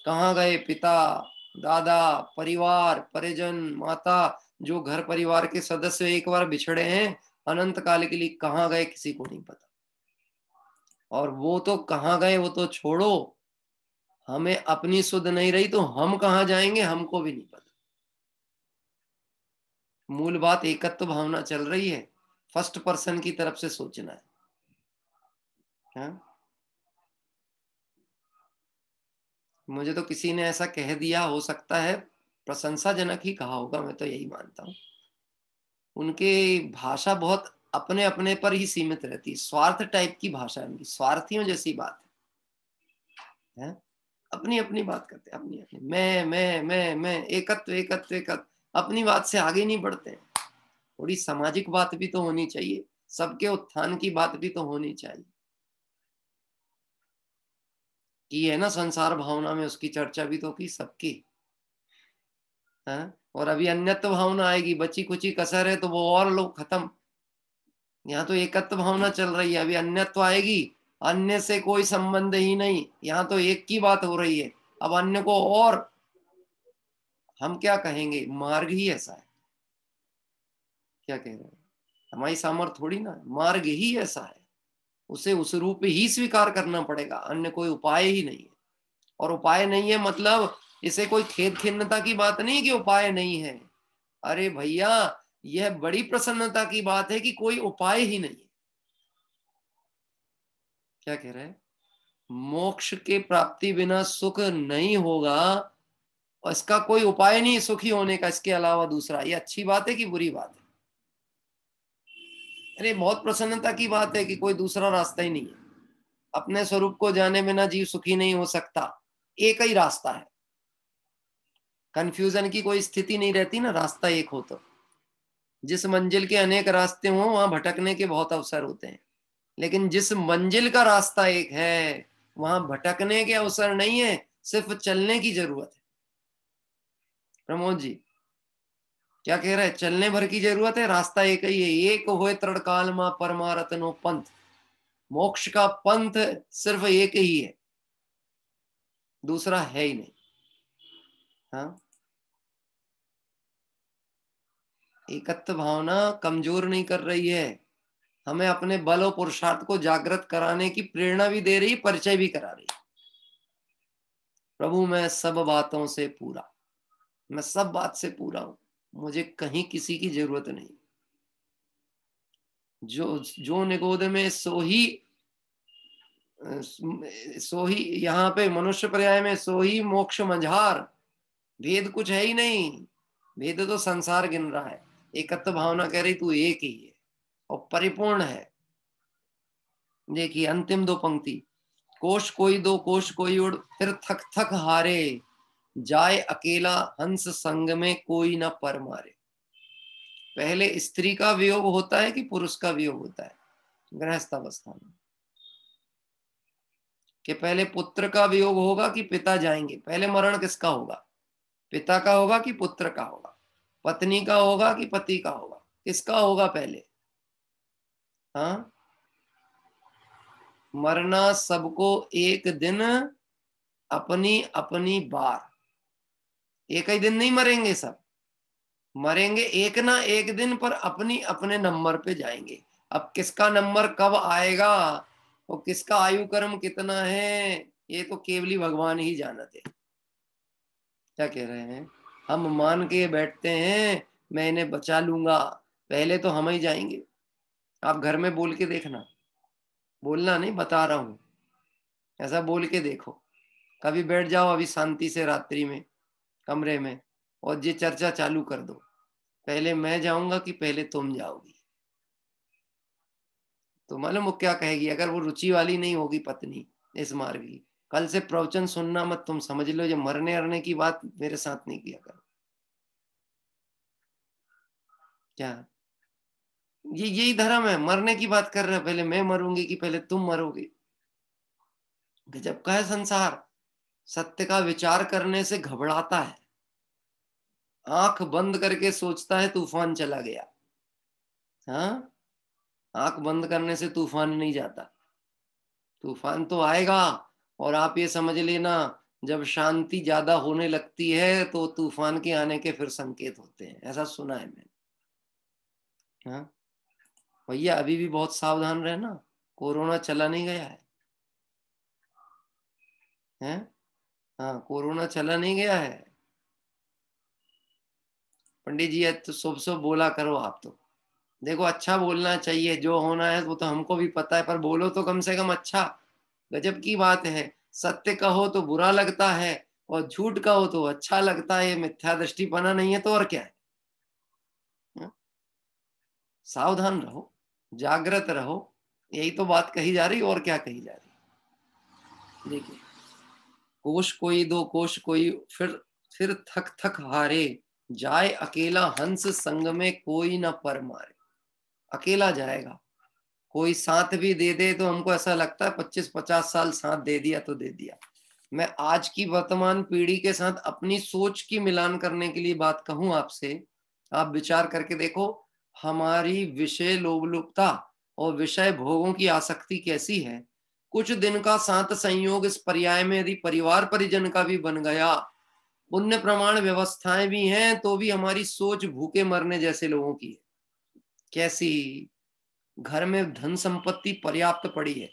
कहाँ गए पिता, दादा, परिवार, परिजन, माता, जो घर परिवार के सदस्य एक बार बिछड़े हैं, अनंत काल के लिए कहाँ गए किसी को नहीं पता। और वो तो कहाँ गए वो तो छोड़ो, हमें अपनी सुध नहीं रही तो हम कहाँ जाएंगे, हमको भी नहीं पता। मूल बात एकत्व भावना चल रही है, फर्स्ट पर्सन की तरफ से सोचना है। हाँ? मुझे तो किसी ने ऐसा कह दिया, हो सकता है प्रशंसाजनक ही कहा होगा, मैं तो यही मानता हूँ। उनके भाषा बहुत अपने अपने पर ही सीमित रहती है, स्वार्थ टाइप की भाषा है उनकी, स्वार्थियों जैसी बात है? अपनी अपनी बात करते हैं, अपनी अपनी, मैं, एकत्व एकत्व एकत्व, अपनी बात से आगे नहीं बढ़ते हैं। थोड़ी सामाजिक बात भी तो होनी चाहिए, सबके उत्थान की बात भी तो होनी चाहिए। की है ना संसार भावना में, उसकी चर्चा भी तो की सबकी। हाँ? और अभी अन्यत्व भावना आएगी, बची कुची कसर है तो वो और लोग खत्म। यहाँ तो एकत्व भावना चल रही है, अभी अन्यत्व आएगी, अन्य से कोई संबंध ही नहीं, यहाँ तो एक की बात हो रही है। अब अन्य को और हम क्या कहेंगे, मार्ग ही ऐसा है। क्या कह रहे हैं? हमारी सामर्थ्य थोड़ी ना, मार्ग ही ऐसा है, उसे उस रूप ही स्वीकार करना पड़ेगा, अन्य कोई उपाय ही नहीं है। और उपाय नहीं है मतलब इसे कोई खेद खिन्नता की बात नहीं कि उपाय नहीं है। अरे भैया, यह बड़ी प्रसन्नता की बात है कि कोई उपाय ही नहीं है। क्या कह रहे हैं? मोक्ष के प्राप्ति बिना सुख नहीं होगा, और इसका कोई उपाय नहीं सुखी होने का इसके अलावा दूसरा। ये अच्छी बात है कि बुरी बात है? अरे बहुत प्रसन्नता की बात है कि कोई दूसरा रास्ता ही नहीं है। अपने स्वरूप को जाने बिना जीव सुखी नहीं हो सकता, एक ही रास्ता है। कंफ्यूजन की कोई स्थिति नहीं रहती ना, रास्ता एक हो तो। जिस मंजिल के अनेक रास्ते हों वहां भटकने के बहुत अवसर होते हैं, लेकिन जिस मंजिल का रास्ता एक है वहां भटकने के अवसर नहीं है, सिर्फ चलने की जरूरत है। प्रमोद जी क्या कह रहे हैं? चलने भर की जरूरत है, रास्ता एक ही है। एक होए तड़काल मां परमारतनो पंथ। मोक्ष का पंथ सिर्फ एक ही है, दूसरा है ही नहीं। हाँ, एकत्व भावना कमजोर नहीं कर रही है, हमें अपने बल और पुरुषार्थ को जागृत कराने की प्रेरणा भी दे रही, परिचय भी करा रही। प्रभु मैं सब बातों से पूरा, मैं सब बात से पूरा हूं, मुझे कहीं किसी की जरूरत नहीं। जो निगोद में सो ही यहाँ पे मनुष्य पर्याय में सो ही मोक्ष मंझार। भेद कुछ है ही नहीं, भेद तो संसार गिन रहा है। एकत्व भावना कह रही तू एक ही है और परिपूर्ण है। देखिए अंतिम दो पंक्ति, कोश कोई दो कोश कोई उड़, फिर थक थक हारे, जाए अकेला हंस संग में कोई न पर मारे। पहले स्त्री का वियोग होता है कि पुरुष का वियोग होता है गृहस्थ अवस्था में? कि पहले पुत्र का वियोग होगा कि पिता जाएंगे? पहले मरण किसका होगा? पिता का होगा कि पुत्र का होगा? पत्नी का होगा कि पति का होगा? किसका होगा पहले? हाँ, मरना सबको एक दिन, अपनी अपनी बार। एक ही दिन नहीं मरेंगे सब, मरेंगे एक ना एक दिन, पर अपनी अपने नंबर पे जाएंगे। अब किसका नंबर कब आएगा और किसका आयु कर्म कितना है, ये तो केवली भगवान ही जानते। क्या कह रहे हैं? हम मान के बैठते हैं मैं इन्हें बचा लूंगा, पहले तो हम ही जाएंगे। आप घर में बोल के देखना, बोलना नहीं, बता रहा हूं, ऐसा बोल के देखो। कभी बैठ जाओ अभी शांति से रात्रि में कमरे में और ये चर्चा चालू कर दो, पहले मैं जाऊंगा कि पहले तुम जाओगी? तो मालूम वो क्या कहेगी? अगर वो रुचि वाली नहीं होगी पत्नी इस मार्ग की, कल से प्रवचन सुनना मत, तुम समझ लो ये मरने अरने की बात मेरे साथ नहीं किया करो। क्या ये यही धर्म है? मरने की बात कर रहे हैं, पहले मैं मरूंगी कि पहले तुम मरोगे? गजब का है संसार। सत्य का विचार करने से घबराता है, आंख बंद करके सोचता है तूफान चला गया। हाँ, आंख बंद करने से तूफान नहीं जाता, तूफान तो आएगा। और आप ये समझ लेना, जब शांति ज्यादा होने लगती है तो तूफान के आने के फिर संकेत होते हैं, ऐसा सुना है मैंने। हाँ भैया, अभी भी बहुत सावधान रहना, कोरोना चला नहीं गया है, हैं? हाँ, कोरोना चला नहीं गया है। पंडित जी तो शुभ शुभ बोला करो आप तो। देखो अच्छा बोलना चाहिए, जो होना है वो तो हमको भी पता है, पर बोलो तो कम से कम अच्छा। गजब की बात है, सत्य कहो तो बुरा लगता है और झूठ कहो तो अच्छा लगता है। मिथ्या दृष्टिपना नहीं है तो और क्या है? हाँ? सावधान रहो, जागृत रहो, यही तो बात कही जा रही, और क्या कही जा रही? देखिए, कोश कोई दो कोश कोई, फिर थक थक हारे, जाए अकेला हंस संग में कोई न पर मारे। अकेला जाएगा, कोई साथ भी दे दे तो हमको ऐसा लगता है 25-50 साल साथ दे दिया तो दे दिया। मैं आज की वर्तमान पीढ़ी के साथ अपनी सोच की मिलान करने के लिए बात कहूं आपसे, आप विचार करके देखो, हमारी विषय लोलुपता और विषय भोगों की आसक्ति कैसी है। कुछ दिन का साथ संयोग इस पर्याय में यदि परिवार परिजन का भी बन गया, पुण्य प्रमाण व्यवस्थाएं भी हैं, तो भी हमारी सोच भूखे मरने जैसे लोगों की है। कैसी? घर में धन संपत्ति पर्याप्त पड़ी है,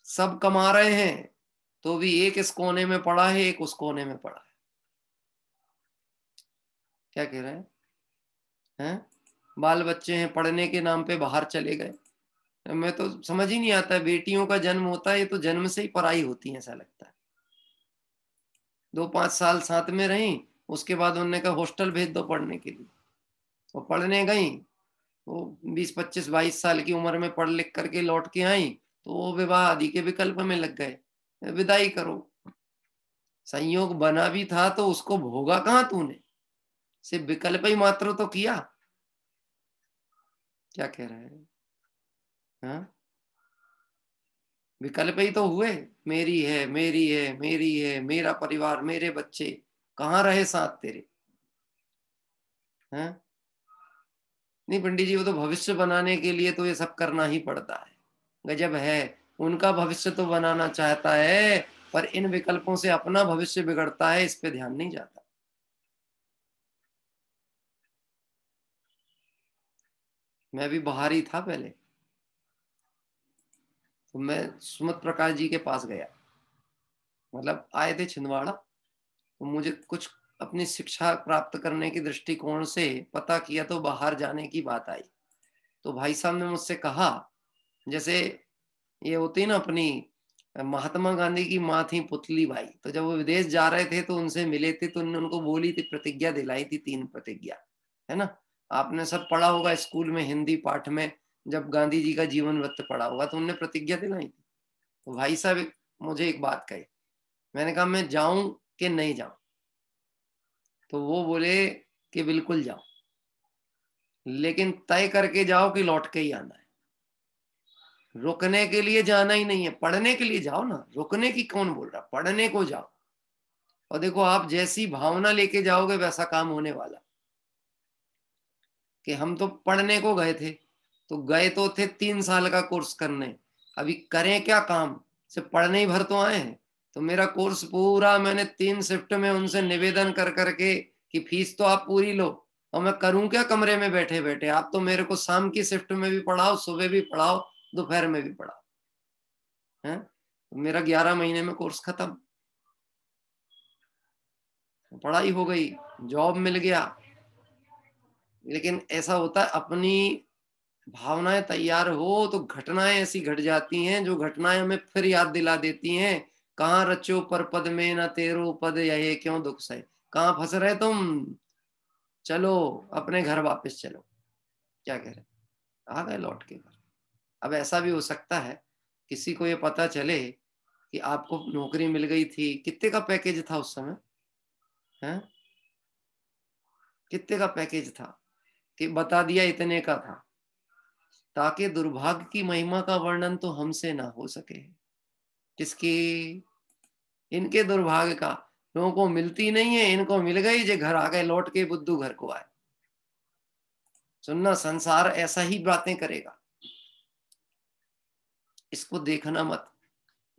सब कमा रहे हैं, तो भी एक इस कोने में पड़ा है, एक उस कोने में पड़ा है। क्या कह रहे हैं? बाल बच्चे हैं, पढ़ने के नाम पे बाहर चले गए। मैं तो समझ ही नहीं आता है, बेटियों का जन्म होता है ये तो जन्म से ही पराई होती है, ऐसा लगता है। 2-5 साल साथ में रही, उसके बाद उन्होंने कहा हॉस्टल भेज दो पढ़ने के लिए, वो पढ़ने गई, वो 20-25-22 साल की उम्र में पढ़ लिख करके लौट के आई, तो वो विवाह आदि के विकल्प में लग गए। विदाई करो। संयोग बना भी था तो उसको भोगा कहां तूने? सिर्फ विकल्प ही मात्र तो किया। क्या कह रहे हैं? हाँ, विकल्प ही तो हुए। मेरी है, मेरी है, मेरी है, मेरा परिवार, मेरे बच्चे, कहाँ रहे साथ तेरे? हैं? नहीं पंडित जी, वो तो भविष्य बनाने के लिए तो ये सब करना ही पड़ता है। गजब है, उनका भविष्य तो बनाना चाहता है, पर इन विकल्पों से अपना भविष्य बिगड़ता है, इस पे ध्यान नहीं जाता। मैं भी बाहर ही था पहले, तो मैं सुमत प्रकाश जी के पास गया, मतलब आए थे छिंदवाड़ा, तो मुझे कुछ अपनी शिक्षा प्राप्त करने के दृष्टिकोण से पता किया तो बाहर जाने की बात आई। तो भाई साहब ने मुझसे कहा, जैसे ये होती ना अपनी महात्मा गांधी की माँ थी पुतली बाई, तो जब वो विदेश जा रहे थे तो उनसे मिले थे, तो उन्होंने उनको बोली थी, प्रतिज्ञा दिलाई थी, 3 प्रतिज्ञा, है ना। आपने सब पढ़ा होगा स्कूल में हिंदी पाठ में, जब गांधी जी का जीवन वृत्त पढ़ा होगा तो उन्होंने प्रतिज्ञा दिलाई थी। तो भाई साहब मुझे एक बात कही, मैंने कहा मैं जाऊं कि नहीं जाऊं, तो वो बोले कि बिल्कुल जाओ, लेकिन तय करके जाओ कि लौट के ही आना है। रुकने के लिए जाना ही नहीं है, पढ़ने के लिए जाओ ना, रुकने की कौन बोल रहा, पढ़ने को जाओ। और देखो आप जैसी भावना लेके जाओगे वैसा काम होने वाला। कि हम तो पढ़ने को गए थे, तो गए तो थे 3 साल का कोर्स करने, अभी करें क्या काम, सिर्फ पढ़ने ही भर तो आए हैं। तो मेरा कोर्स पूरा मैंने 3 शिफ्ट में उनसे निवेदन कर करके कि फीस तो आप पूरी लो, और मैं करूं क्या कमरे में बैठे बैठे, आप तो मेरे को शाम की शिफ्ट में भी पढ़ाओ, सुबह भी पढ़ाओ, दोपहर में भी पढ़ाओ, है। तो मेरा 11 महीने में कोर्स खत्म, पढ़ाई हो गई, जॉब मिल गया। लेकिन ऐसा होता है, अपनी भावनाएं तैयार हो तो घटनाएं ऐसी घट जाती हैं, जो घटनाएं हमें फिर याद दिला देती हैं, कहाँ रचो पर पद में न तेरो पद, ये क्यों दुख सहे, कहाँ फंस रहे तुम, चलो अपने घर वापस चलो। क्या कह रहे, आ गए लौट के घर। अब ऐसा भी हो सकता है किसी को ये पता चले कि आपको नौकरी मिल गई थी, कितने का पैकेज था उस समय, है कितने का पैकेज था, कि बता दिया इतने का था, ताकि दुर्भाग्य की महिमा का वर्णन तो हमसे ना हो सके। किसकी, इनके दुर्भाग्य का, लोगों को मिलती नहीं है, इनको मिल गई, जे घर आ गए लौट के, बुद्धू घर को आए। सुनना, संसार ऐसा ही बातें करेगा, इसको देखना मत,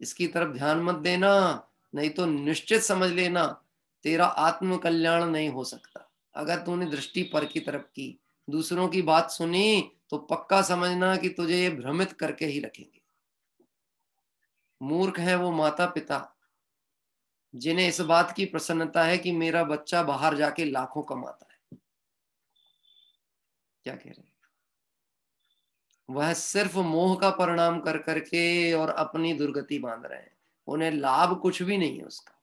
इसकी तरफ ध्यान मत देना, नहीं तो निश्चित समझ लेना तेरा आत्म कल्याण नहीं हो सकता। अगर तूने दृष्टि पर की तरफ की, दूसरों की बात सुनी, तो पक्का समझना कि तुझे ये भ्रमित करके ही रखेंगे। मूर्ख है वो माता पिता जिन्हें इस बात की प्रसन्नता है कि मेरा बच्चा बाहर जाके लाखों कमाता है। क्या कह रहे हैं, वह सिर्फ मोह का परिणाम कर करके और अपनी दुर्गति बांध रहे हैं, उन्हें लाभ कुछ भी नहीं है उसका।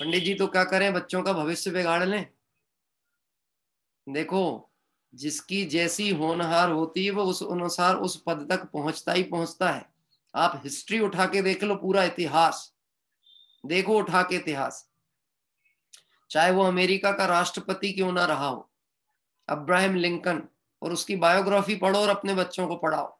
पंडित जी तो क्या करें, बच्चों का भविष्य बिगाड़ लें। देखो, जिसकी जैसी होनहार होती है वो उस अनुसार उस पद तक पहुंचता ही पहुंचता है। आप हिस्ट्री उठा के देख लो, पूरा इतिहास देखो उठा के इतिहास, चाहे वो अमेरिका का राष्ट्रपति क्यों ना रहा हो, अब्राहम लिंकन, और उसकी बायोग्राफी पढ़ो और अपने बच्चों को पढ़ाओ।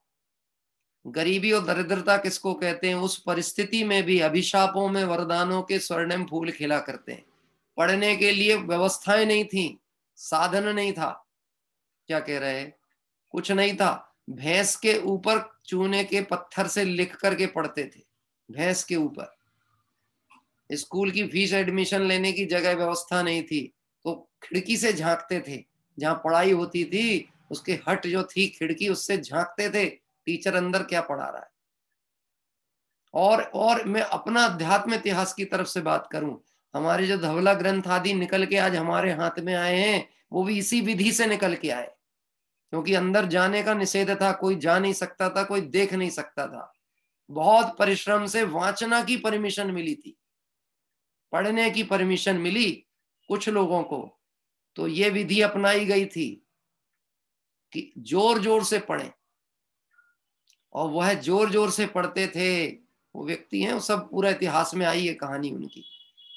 गरीबी और दरिद्रता किसको कहते हैं, उस परिस्थिति में भी अभिशापों में वरदानों के स्वर्णिम फूल खिला करते हैं। पढ़ने के लिए व्यवस्थाएं नहीं थी, साधन नहीं था, क्या कह रहे हैं, कुछ नहीं था। भैंस के ऊपर चूने के पत्थर से लिख करके पढ़ते थे, भैंस के ऊपर। स्कूल की फीस एडमिशन लेने की जगह व्यवस्था नहीं थी, तो खिड़की से झांकते थे, जहां पढ़ाई होती थी उसके हट जो थी खिड़की, उससे झांकते थे टीचर अंदर क्या पढ़ा रहा है। और मैं अपना अध्यात्म इतिहास की तरफ से बात करूं, हमारे जो धवला ग्रंथ आदि निकल के आज हमारे हाथ में आए हैं, वो भी इसी विधि से निकल के आए, क्योंकि अंदर जाने का निषेध था, कोई जा नहीं सकता था, कोई देख नहीं सकता था। बहुत परिश्रम से वाचना की परमिशन मिली थी, पढ़ने की परमिशन मिली कुछ लोगों को, तो ये विधि अपनाई गई थी कि जोर जोर से पढ़ें। और वह जोर जोर से पढ़ते थे वो व्यक्ति हैं, वो सब पूरा इतिहास में आई है कहानी उनकी।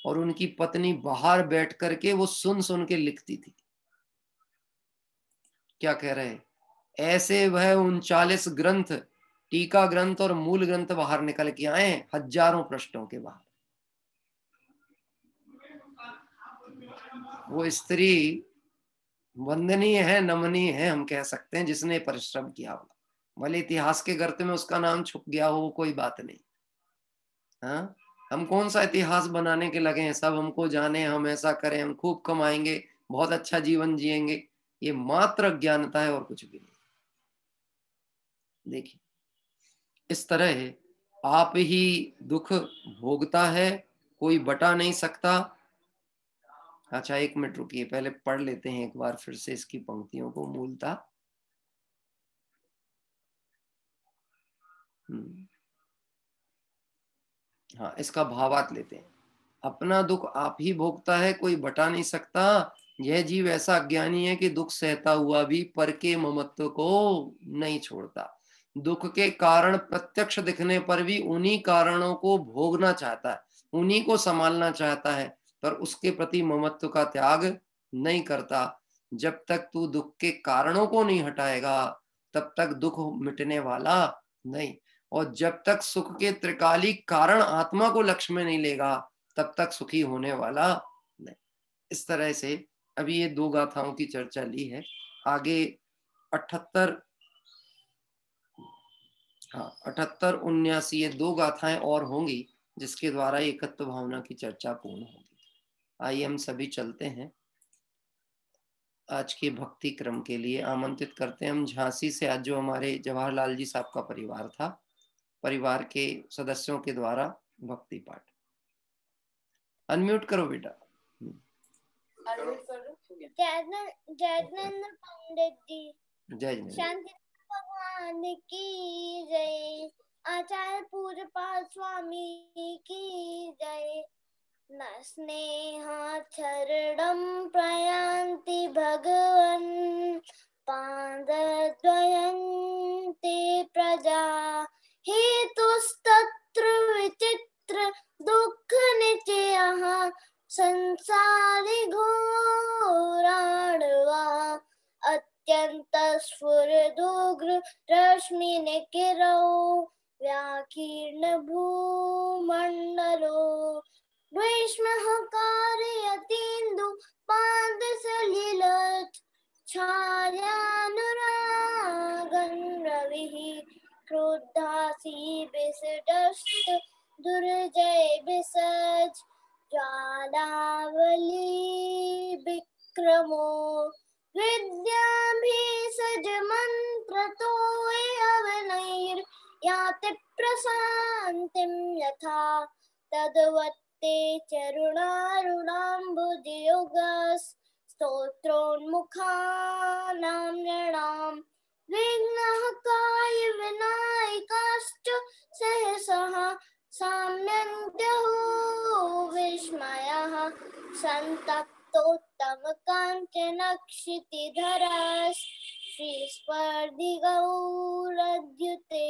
और उनकी पत्नी बाहर बैठ करके वो सुन सुन के लिखती थी। क्या कह रहे हैं, ऐसे वह 39 ग्रंथ, टीका ग्रंथ और मूल ग्रंथ बाहर निकल के आए, हजारों पृष्ठों के बाहर। वो स्त्री वंदनीय है, नमनीय है, हम कह सकते हैं, जिसने परिश्रम किया होगा। भले इतिहास के गर्त में उसका नाम छुप गया हो, कोई बात नहीं। हाँ, हम कौन सा इतिहास बनाने के लगे हैं, सब हमको जाने, हम ऐसा करें, हम खूब कमाएंगे, बहुत अच्छा जीवन जिएंगे। ये मात्र अज्ञानता है और कुछ भी नहीं। देखिए, इस तरह आप ही दुख भोगता है, कोई बटा नहीं सकता। अच्छा, 1 मिनट रुकिए, पहले पढ़ लेते हैं एक बार फिर से इसकी पंक्तियों को मूलतः। हाँ, इसका भावार्थ लेते हैं। अपना दुख आप ही भोगता है, कोई बटा नहीं सकता। यह जीव ऐसा अज्ञानी है कि दुख सहता हुआ भी पर के ममत्व को नहीं छोड़ता। दुख के कारण प्रत्यक्ष दिखने पर भी उन्हीं कारणों को भोगना चाहता है, उन्हीं को संभालना चाहता है, पर उसके प्रति ममत्व का त्याग नहीं करता। जब तक तू दुख के कारणों को नहीं हटाएगा, तब तक दुख मिटने वाला नहीं। और जब तक सुख के त्रिकालिक कारण आत्मा को लक्ष्य में नहीं लेगा, तब तक सुखी होने वाला नहीं। इस तरह से अभी ये 2 गाथाओं की चर्चा ली है। आगे 78, हाँ 78, 79 ये 2 गाथाएं और होंगी, जिसके द्वारा एकत्व भावना की चर्चा पूर्ण होगी। आइए हम सभी चलते हैं। आज के भक्ति क्रम के लिए आमंत्रित करते हैं हम झांसी से। आज जो हमारे जवाहरलाल जी साहब का परिवार था, परिवार के सदस्यों के द्वारा भक्ति पाठ। अनम्यूट करो बेटा। जयनंद पंडित जी, जय जय। शांति भगवान की जय, आचार्य पूज्यपाद स्वामी की जय। न स्नेहाचरणं प्रयान्ति भगवन्, पादद्वयं ते प्रजा, हेतुस्तत्र विचित्र दुःख निचयः, संसारि घोराण्वा, अत्यंत स्फुरदुग्र रश्मि निकिरौ, व्याकीर्ण भूमण्डलो, ग्रीष्मः कारयतीन्दु पादसलिलत्, छायानुरागं रविः, क्रुद्धासी विसृजश्च दुर्जय विसज, ज्वालावली विक्रमो, विद्याभिसज मन्त्रतोय अवनैर्, याति प्रशान्तिं यथा, तद्वत्ते चरुणारुणाम्बुजयुगस्, स्तोत्रोन्मुखानां नृणां, विघ्नः काय विनायकाश्च सहसः, साम्यन्त्यहो विस्मयः, सन्तप्तोत्तमकाञ्चनक्षितिधरस्, श्रीस्पर्धिगौरद्युते,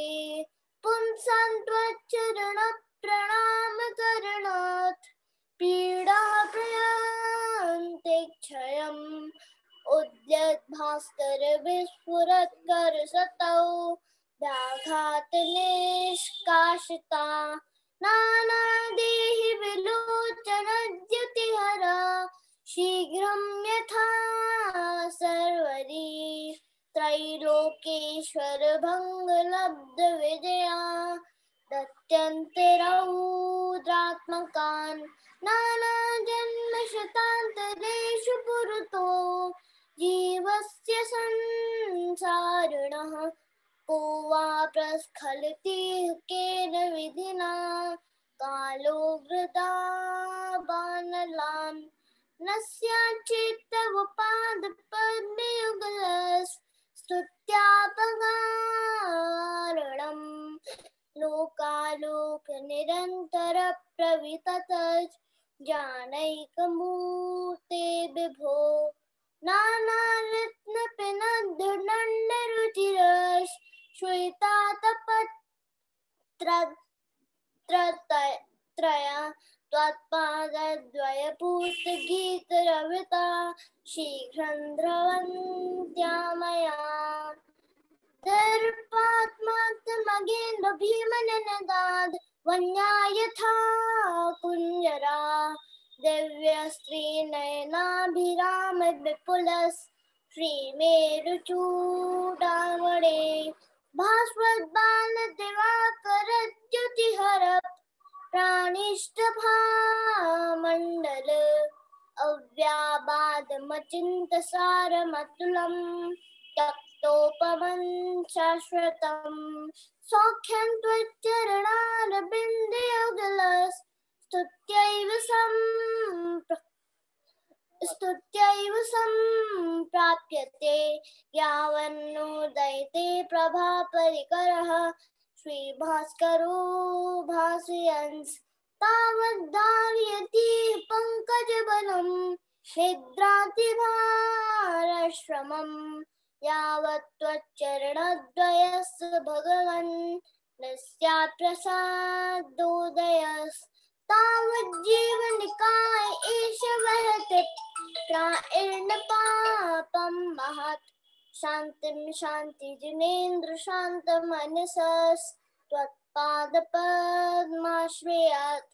पुंसान्त्वच्चरणप्रणामकरणात्, पीडा प्रयान्ते क्षयम्, उद्यद्भास्करविस्फुरत्करसतौ, व्याघात निष्कासिता, नानादेहि विलोचनद्युतिहरा, शीघ्रं यथा सर्वरी, त्रैलोकेश्वर भङ्गलब्ध विजया, दत्यन्तिरौद्रात्मकान्, नानाजन्मशतान्तरेषु पुरतो, जीवस्य संसारिणः, को वा प्रस्खलति केन विधिना, कालो वृथा न स्याच्चित्तवपादपद्मयुगलस्, स्तुत्यापगारणम्, लोकालोकनिरन्तरप्रविततस्, जानैकमूर्ते विभो, नानारत्नपिनद्धदण्डरुचिरस्, श्वेतातपत्रया त्वत्पादद्वयपूतगीतरविता, शीघ्रं द्रवन्त्या मया, दर्पात्मात्मगेन्द्रभीमननदाद्, वन्या यथा कुञ्जरा, दिव्यस्त्रीनयनाभिराम विपुलस्, श्रीमेरुचूडामणे, भास्वद्बालदिवाकरद्युतिहर, प्राणिष्टभामण्डल अव्याबादमचिन्तसारमतुलं तप्तोपमं शाश्वतं सौख्यं स्तुत्यैव सम्प्राप्यते यावन्नोदयते प्रभापरिकरः श्रीभास्करो भासयन्स् तावद्धारयति पङ्कजबलं निद्राति भारश्रमम् यावत् त्वच्चरणद्वयस्य भगवन् न स्यात् प्रसादोदयस् तावज्जीवनिकाय एष वहति प्रायेण पापं महत् शान्तिं शान्तिजनेन्द्र शान्तमनसस् त्वत्पादपद्माश्रयात्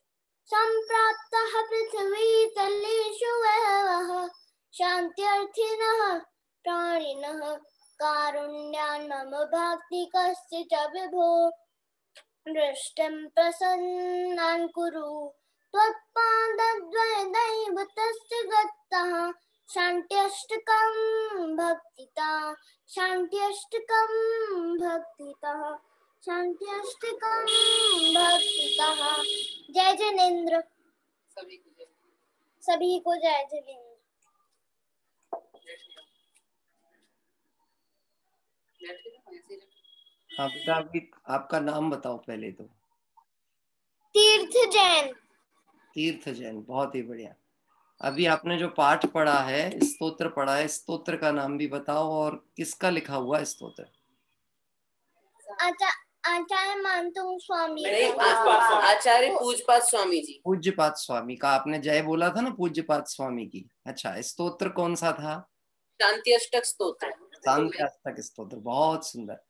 सम्प्राप्तः पृथ्वीतलेषु वहवः शान्त्यर्थिनः प्राणिनः कारुण्यान् मम भक्ति कस्य च विभो दृष्टिं प्रसन्नान् कुरु त्वत्पादद्वयदैवतस्य गतः शान्त्यष्टकं भक्तिता शान्त्यष्टकं भक्तितः शान्त्यष्टकं भक्तितः। जय जनेन्द्र। सभी को जय जनेन्द्र। हाँ बेटा, अभी आपका नाम बताओ पहले तो। तीर्थ जैन। तीर्थ जैन, बहुत ही बढ़िया। अभी आपने जो पाठ पढ़ा है, स्तोत्र पढ़ा है, स्तोत्र का नाम भी बताओ और किसका लिखा हुआ है स्तोत्र? आचार्य मानतुंग स्वामी। आचार्य पूज्यपाद स्वामी जी। पूज्यपाद स्वामी का आपने जय बोला था ना, पूज्यपाद स्वामी की। अच्छा, स्तोत्र कौन सा था? शांति अष्टक स्तोत्र। शांति अष्टक स्तोत्र, बहुत सुंदर।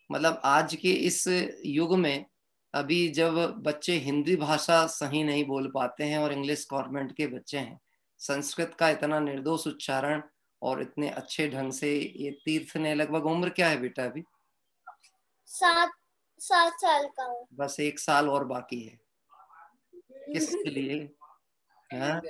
मतलब आज के इस युग में अभी जब बच्चे हिंदी भाषा सही नहीं बोल पाते हैं और इंग्लिश कॉन्वेंट के बच्चे हैं, संस्कृत का इतना निर्दोष उच्चारण और इतने अच्छे ढंग से ये तीर्थ ने, लगभग उम्र क्या है बेटा अभी? 7 साल का हूँ। बस 1 साल और बाकी है। किसके लिए? हाँ,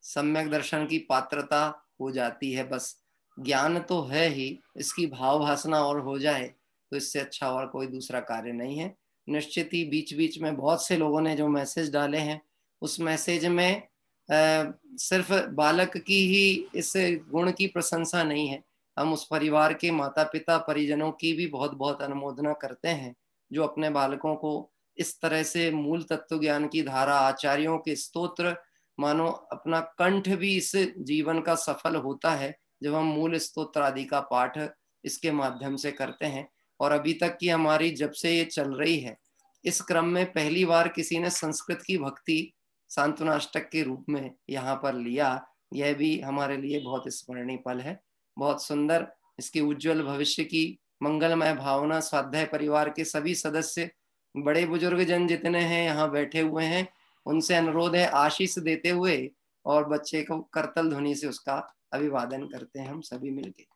सम्यक दर्शन की पात्रता हो जाती है। बस ज्ञान तो है ही, इसकी भाव भासना और हो जाए तो इससे अच्छा और कोई दूसरा कार्य नहीं है। निश्चित ही बीच बीच में बहुत से लोगों ने जो मैसेज डाले हैं, उस मैसेज में सिर्फ बालक की ही इस गुण की प्रशंसा नहीं है, हम उस परिवार के माता पिता परिजनों की भी बहुत बहुत अनुमोदना करते हैं जो अपने बालकों को इस तरह से मूल तत्व ज्ञान की धारा, आचार्यों के स्तोत्र, मानो अपना कंठ भी इस जीवन का सफल होता है जब हम मूल स्तोत्र आदि का पाठ इसके माध्यम से करते हैं। और अभी तक की हमारी जब से ये चल रही है, इस क्रम में पहली बार किसी ने संस्कृत की भक्ति सांत्वनाष्टक के रूप में यहाँ पर लिया, यह भी हमारे लिए बहुत स्मरणीय पल है। बहुत सुंदर, इसके उज्जवल भविष्य की मंगलमय भावना स्वाध्याय परिवार के सभी सदस्य, बड़े बुजुर्ग जन जितने हैं यहाँ बैठे हुए हैं, उनसे अनुरोध है आशीष देते हुए और बच्चे को करतल ध्वनि से उसका अभिवादन करते हैं हम सभी मिलके।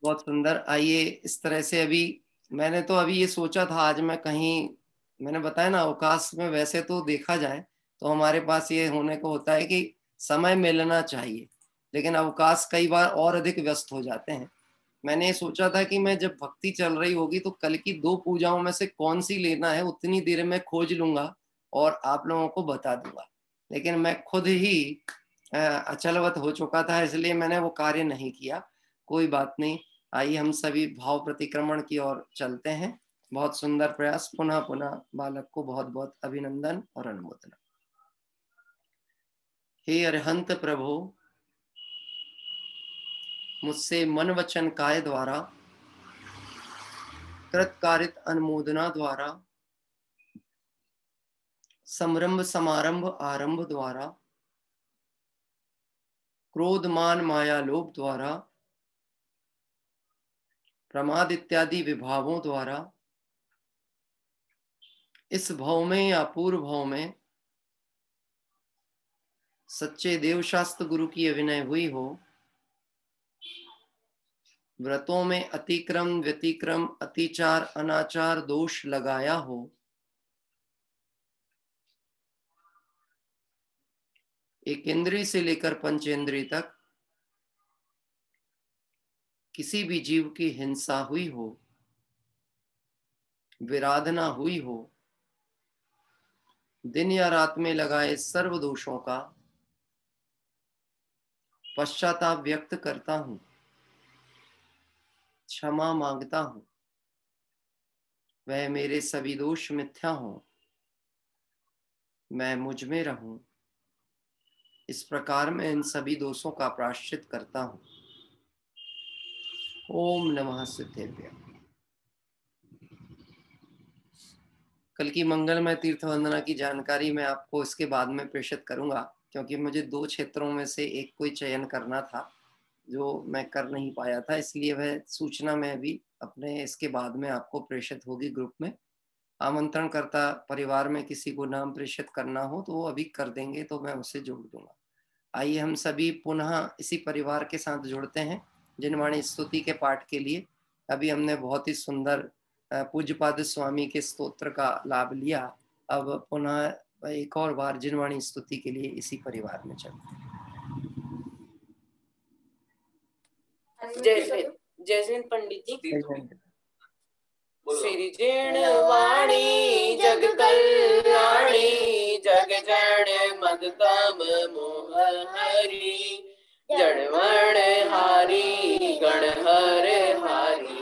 बहुत सुंदर। आइए इस तरह से अभी मैंने तो अभी ये सोचा था, आज मैं कहीं, मैंने बताया ना अवकाश में वैसे तो देखा जाए तो हमारे पास ये होने को होता है कि समय मिलना चाहिए, लेकिन अवकाश कई बार और अधिक व्यस्त हो जाते हैं। मैंने ये सोचा था कि मैं जब भक्ति चल रही होगी तो कल की 2 पूजाओं में से कौन सी लेना है उतनी देर में खोज लूंगा और आप लोगों को बता दूंगा, लेकिन मैं खुद ही अचलवत हो चुका था, इसलिए मैंने वो कार्य नहीं किया। कोई बात नहीं, आइए हम सभी भाव प्रतिक्रमण की ओर चलते हैं। बहुत सुंदर प्रयास, पुनः पुनः बालक को बहुत बहुत अभिनंदन और अनुमोदन। हे अरहंत प्रभु, मुझसे मन वचन काय द्वारा कृतकारित अनुमोदना द्वारा समरंभ समारंभ आरंभ द्वारा क्रोध मान माया लोभ द्वारा प्रमाद इत्यादि विभावों द्वारा इस भव में या पूर्व भव में सच्चे देवशास्त्र गुरु की अभिनय हुई हो, व्रतों में अतिक्रम व्यतिक्रम अतिचार अनाचार दोष लगाया हो, एक इंद्रिय से लेकर पंचेंद्रिय तक किसी भी जीव की हिंसा हुई हो, विराधना हुई हो, दिन या रात में लगाए सर्व दोषों का पश्चाताप व्यक्त करता हूं, क्षमा मांगता हूं। वह मेरे सभी दोष मिथ्या हों, मैं मुझ में रहूं। इस प्रकार मैं इन सभी दोषों का प्रायश्चित करता हूं। ओम नमः सिद्धेभ्य। कल की मंगलमय तीर्थ वंदना की जानकारी मैं आपको इसके बाद में प्रेषित करूंगा, क्योंकि मुझे 2 क्षेत्रों में से एक कोई चयन करना था जो मैं कर नहीं पाया था, इसलिए वह सूचना मैं भी अपने इसके बाद में आपको प्रेषित होगी ग्रुप में। आमंत्रण करता परिवार में किसी को नाम प्रेषित करना हो तो वो अभी कर देंगे, तो मैं उसे जोड़ दूंगा। आइए हम सभी पुनः इसी परिवार के साथ जुड़ते हैं जिनवाणी स्तुति के पाठ के लिए। अभी हमने बहुत ही सुंदर पूज्यपाद स्वामी के स्तोत्र का लाभ लिया। अब पुनः एक और बार जिनवाणी स्तुति के लिए इसी परिवार में चलते हैं। जय हिंद पंडित जी। श्री जिणवाणी जग कल्याणी, जग जन मद तम मोह हरि। जड़वण हारी गण हर हारी,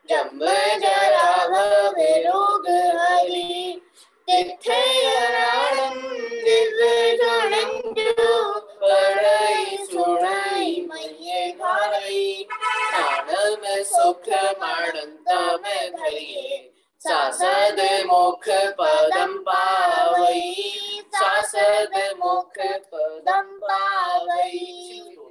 जम जरा भव रोग हरि। तिथयराणं दिव्य जनंजो, पढ़ई सुनाई मैये घाई। प्राणम सुख माणंतम धरिये, सासद मुख पदम पावई। सासद मुख पदम पावई।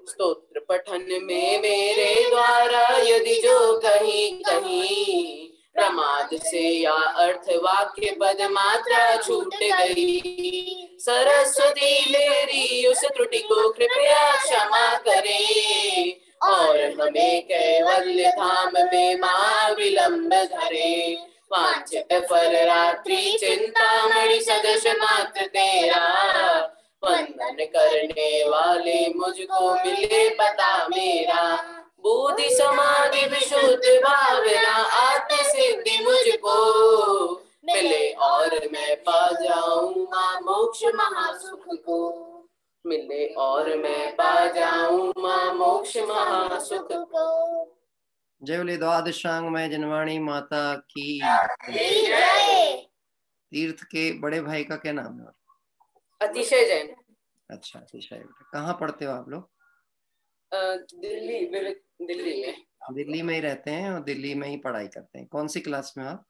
स्तोत्र पठन में मेरे द्वारा यदि जो कहीं कहीं प्रमाद से या अर्थ वाक्य पद मात्रा छूट गई, सरस्वती मेरी उस त्रुटि को कृपया क्षमा करे। और हमें कैवल्य धाम में महाविलंब धरे। वांछित फल रात्रि चिंतामणि सदृश मात्र तेरा, वंदन करने वाले मुझको मिले पता मेरा। बुद्धि समाधि विशुद्ध भावना आत्म सिद्धि मुझको मिले, और मैं पा जाऊं मां मोक्ष महासुख को। मिले और मैं पा जाऊं मां मोक्ष महासुख को। जय बोले द्वादशांग में जनवाणी माता की जय। तीर्थ के बड़े भाई का क्या नाम है? अतिशय जैन। अच्छा, अतिशय। कहाँ पढ़ते हो आप लोग? दिल्ली में। दिल्ली में ही रहते हैं और दिल्ली में ही पढ़ाई करते हैं। कौन सी क्लास में आप?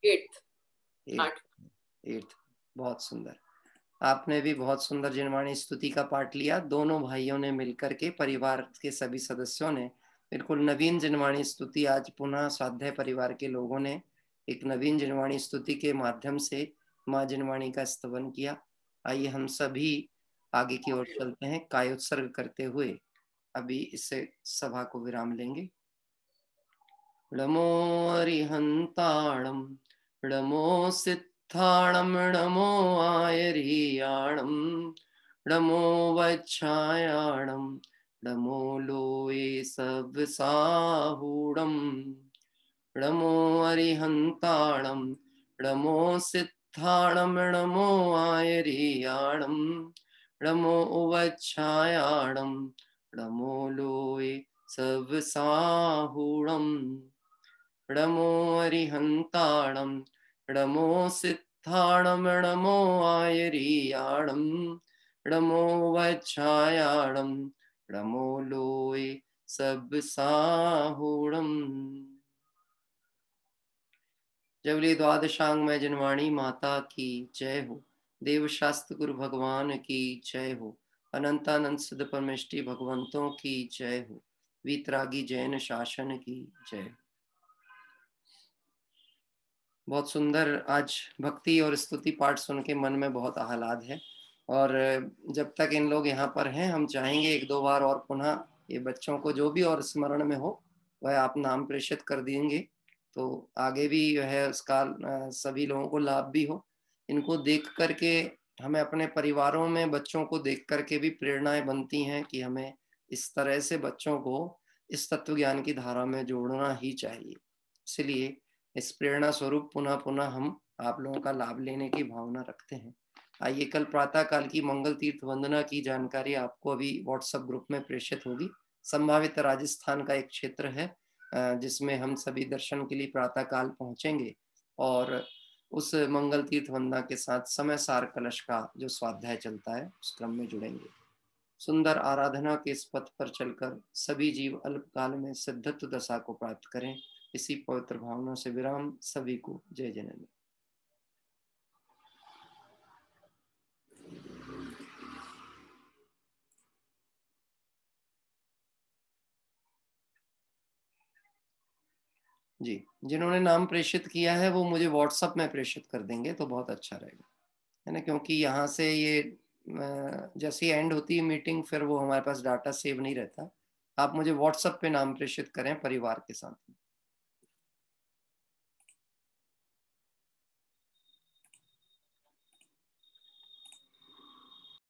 8th। बहुत सुंदर। आपने भी बहुत सुंदर जिनवाणी स्तुति का पाठ लिया। दोनों भाइयों ने मिलकर के, परिवार के सभी सदस्यों ने बिल्कुल नवीन जिनवाणी स्तुति, आज पुनः स्वाध्याय परिवार के लोगों ने एक नवीन जिनवाणी स्तुति के माध्यम से माँ जिनवाणी का स्तवन किया। आइए हम सभी आगे की ओर चलते हैं कायोत्सर्ग करते हुए। अभी इससे सभा को विराम लेंगे। नमो अरिहंताणम, नमो सिद्धाणम, नमो आयरियाणम, नमो वच्छायाणम, नमो लोये सब साहूणम। नमो अरिहंताणम, नमो सिद्धाणम, नमो आयरियाणम, नमो वच्छायाणम, नमो लोये सब साहूणम। नमो अरिहंताणम, नमो सिद्धाणम, नमो आयरियाणम, नमो वच्छायाणम, नमो लोये सब साहूणम। जबली द्वादशांग में जिनवाणी माता की जय हो। देव शास्त्र गुरु भगवान की जय हो। अनंतानंद सिद्ध परमेष्टि भगवंतों की जय हो। वीतरागी जैन शासन की जय। बहुत सुंदर आज भक्ति और स्तुति पाठ सुन के मन में बहुत आह्लाद है। और जब तक इन लोग यहाँ पर हैं, हम चाहेंगे 1-2 बार और पुनः ये बच्चों को जो भी और स्मरण में हो वह आप नाम प्रेषित कर देंगे, तो आगे भी जो है उसका सभी लोगों को लाभ भी हो। इनको देख करके हमें अपने परिवारों में बच्चों को देख करके भी प्रेरणाएं बनती हैं कि हमें इस तरह से बच्चों को इस तत्व ज्ञान की धारा में जोड़ना ही चाहिए। इसलिए इस प्रेरणा स्वरूप पुनः पुनः हम आप लोगों का लाभ लेने की भावना रखते हैं। आइए, कल प्रातः काल की मंगल तीर्थ वंदना की जानकारी आपको अभी व्हाट्सएप ग्रुप में प्रेषित होगी। संभावित राजस्थान का एक क्षेत्र है जिसमें हम सभी दर्शन के लिए प्रातः काल पहुंचेंगे और उस मंगल तीर्थ वंदना के साथ समय सार कलश का जो स्वाध्याय चलता है उस क्रम में जुड़ेंगे। सुंदर आराधना के इस पथ पर चलकर सभी जीव अल्पकाल में सिद्धत्व दशा को प्राप्त करें। इसी पवित्र भावना से विराम। सभी को जय जननी। जी, जिन्होंने नाम प्रेषित किया है वो मुझे व्हाट्सएप में प्रेषित कर देंगे तो बहुत अच्छा रहेगा, है ना, क्योंकि यहाँ से ये जैसे ही एंड होती है मीटिंग फिर वो हमारे पास डाटा सेव नहीं रहता। आप मुझे व्हाट्सएप पे नाम प्रेषित करें परिवार के साथ।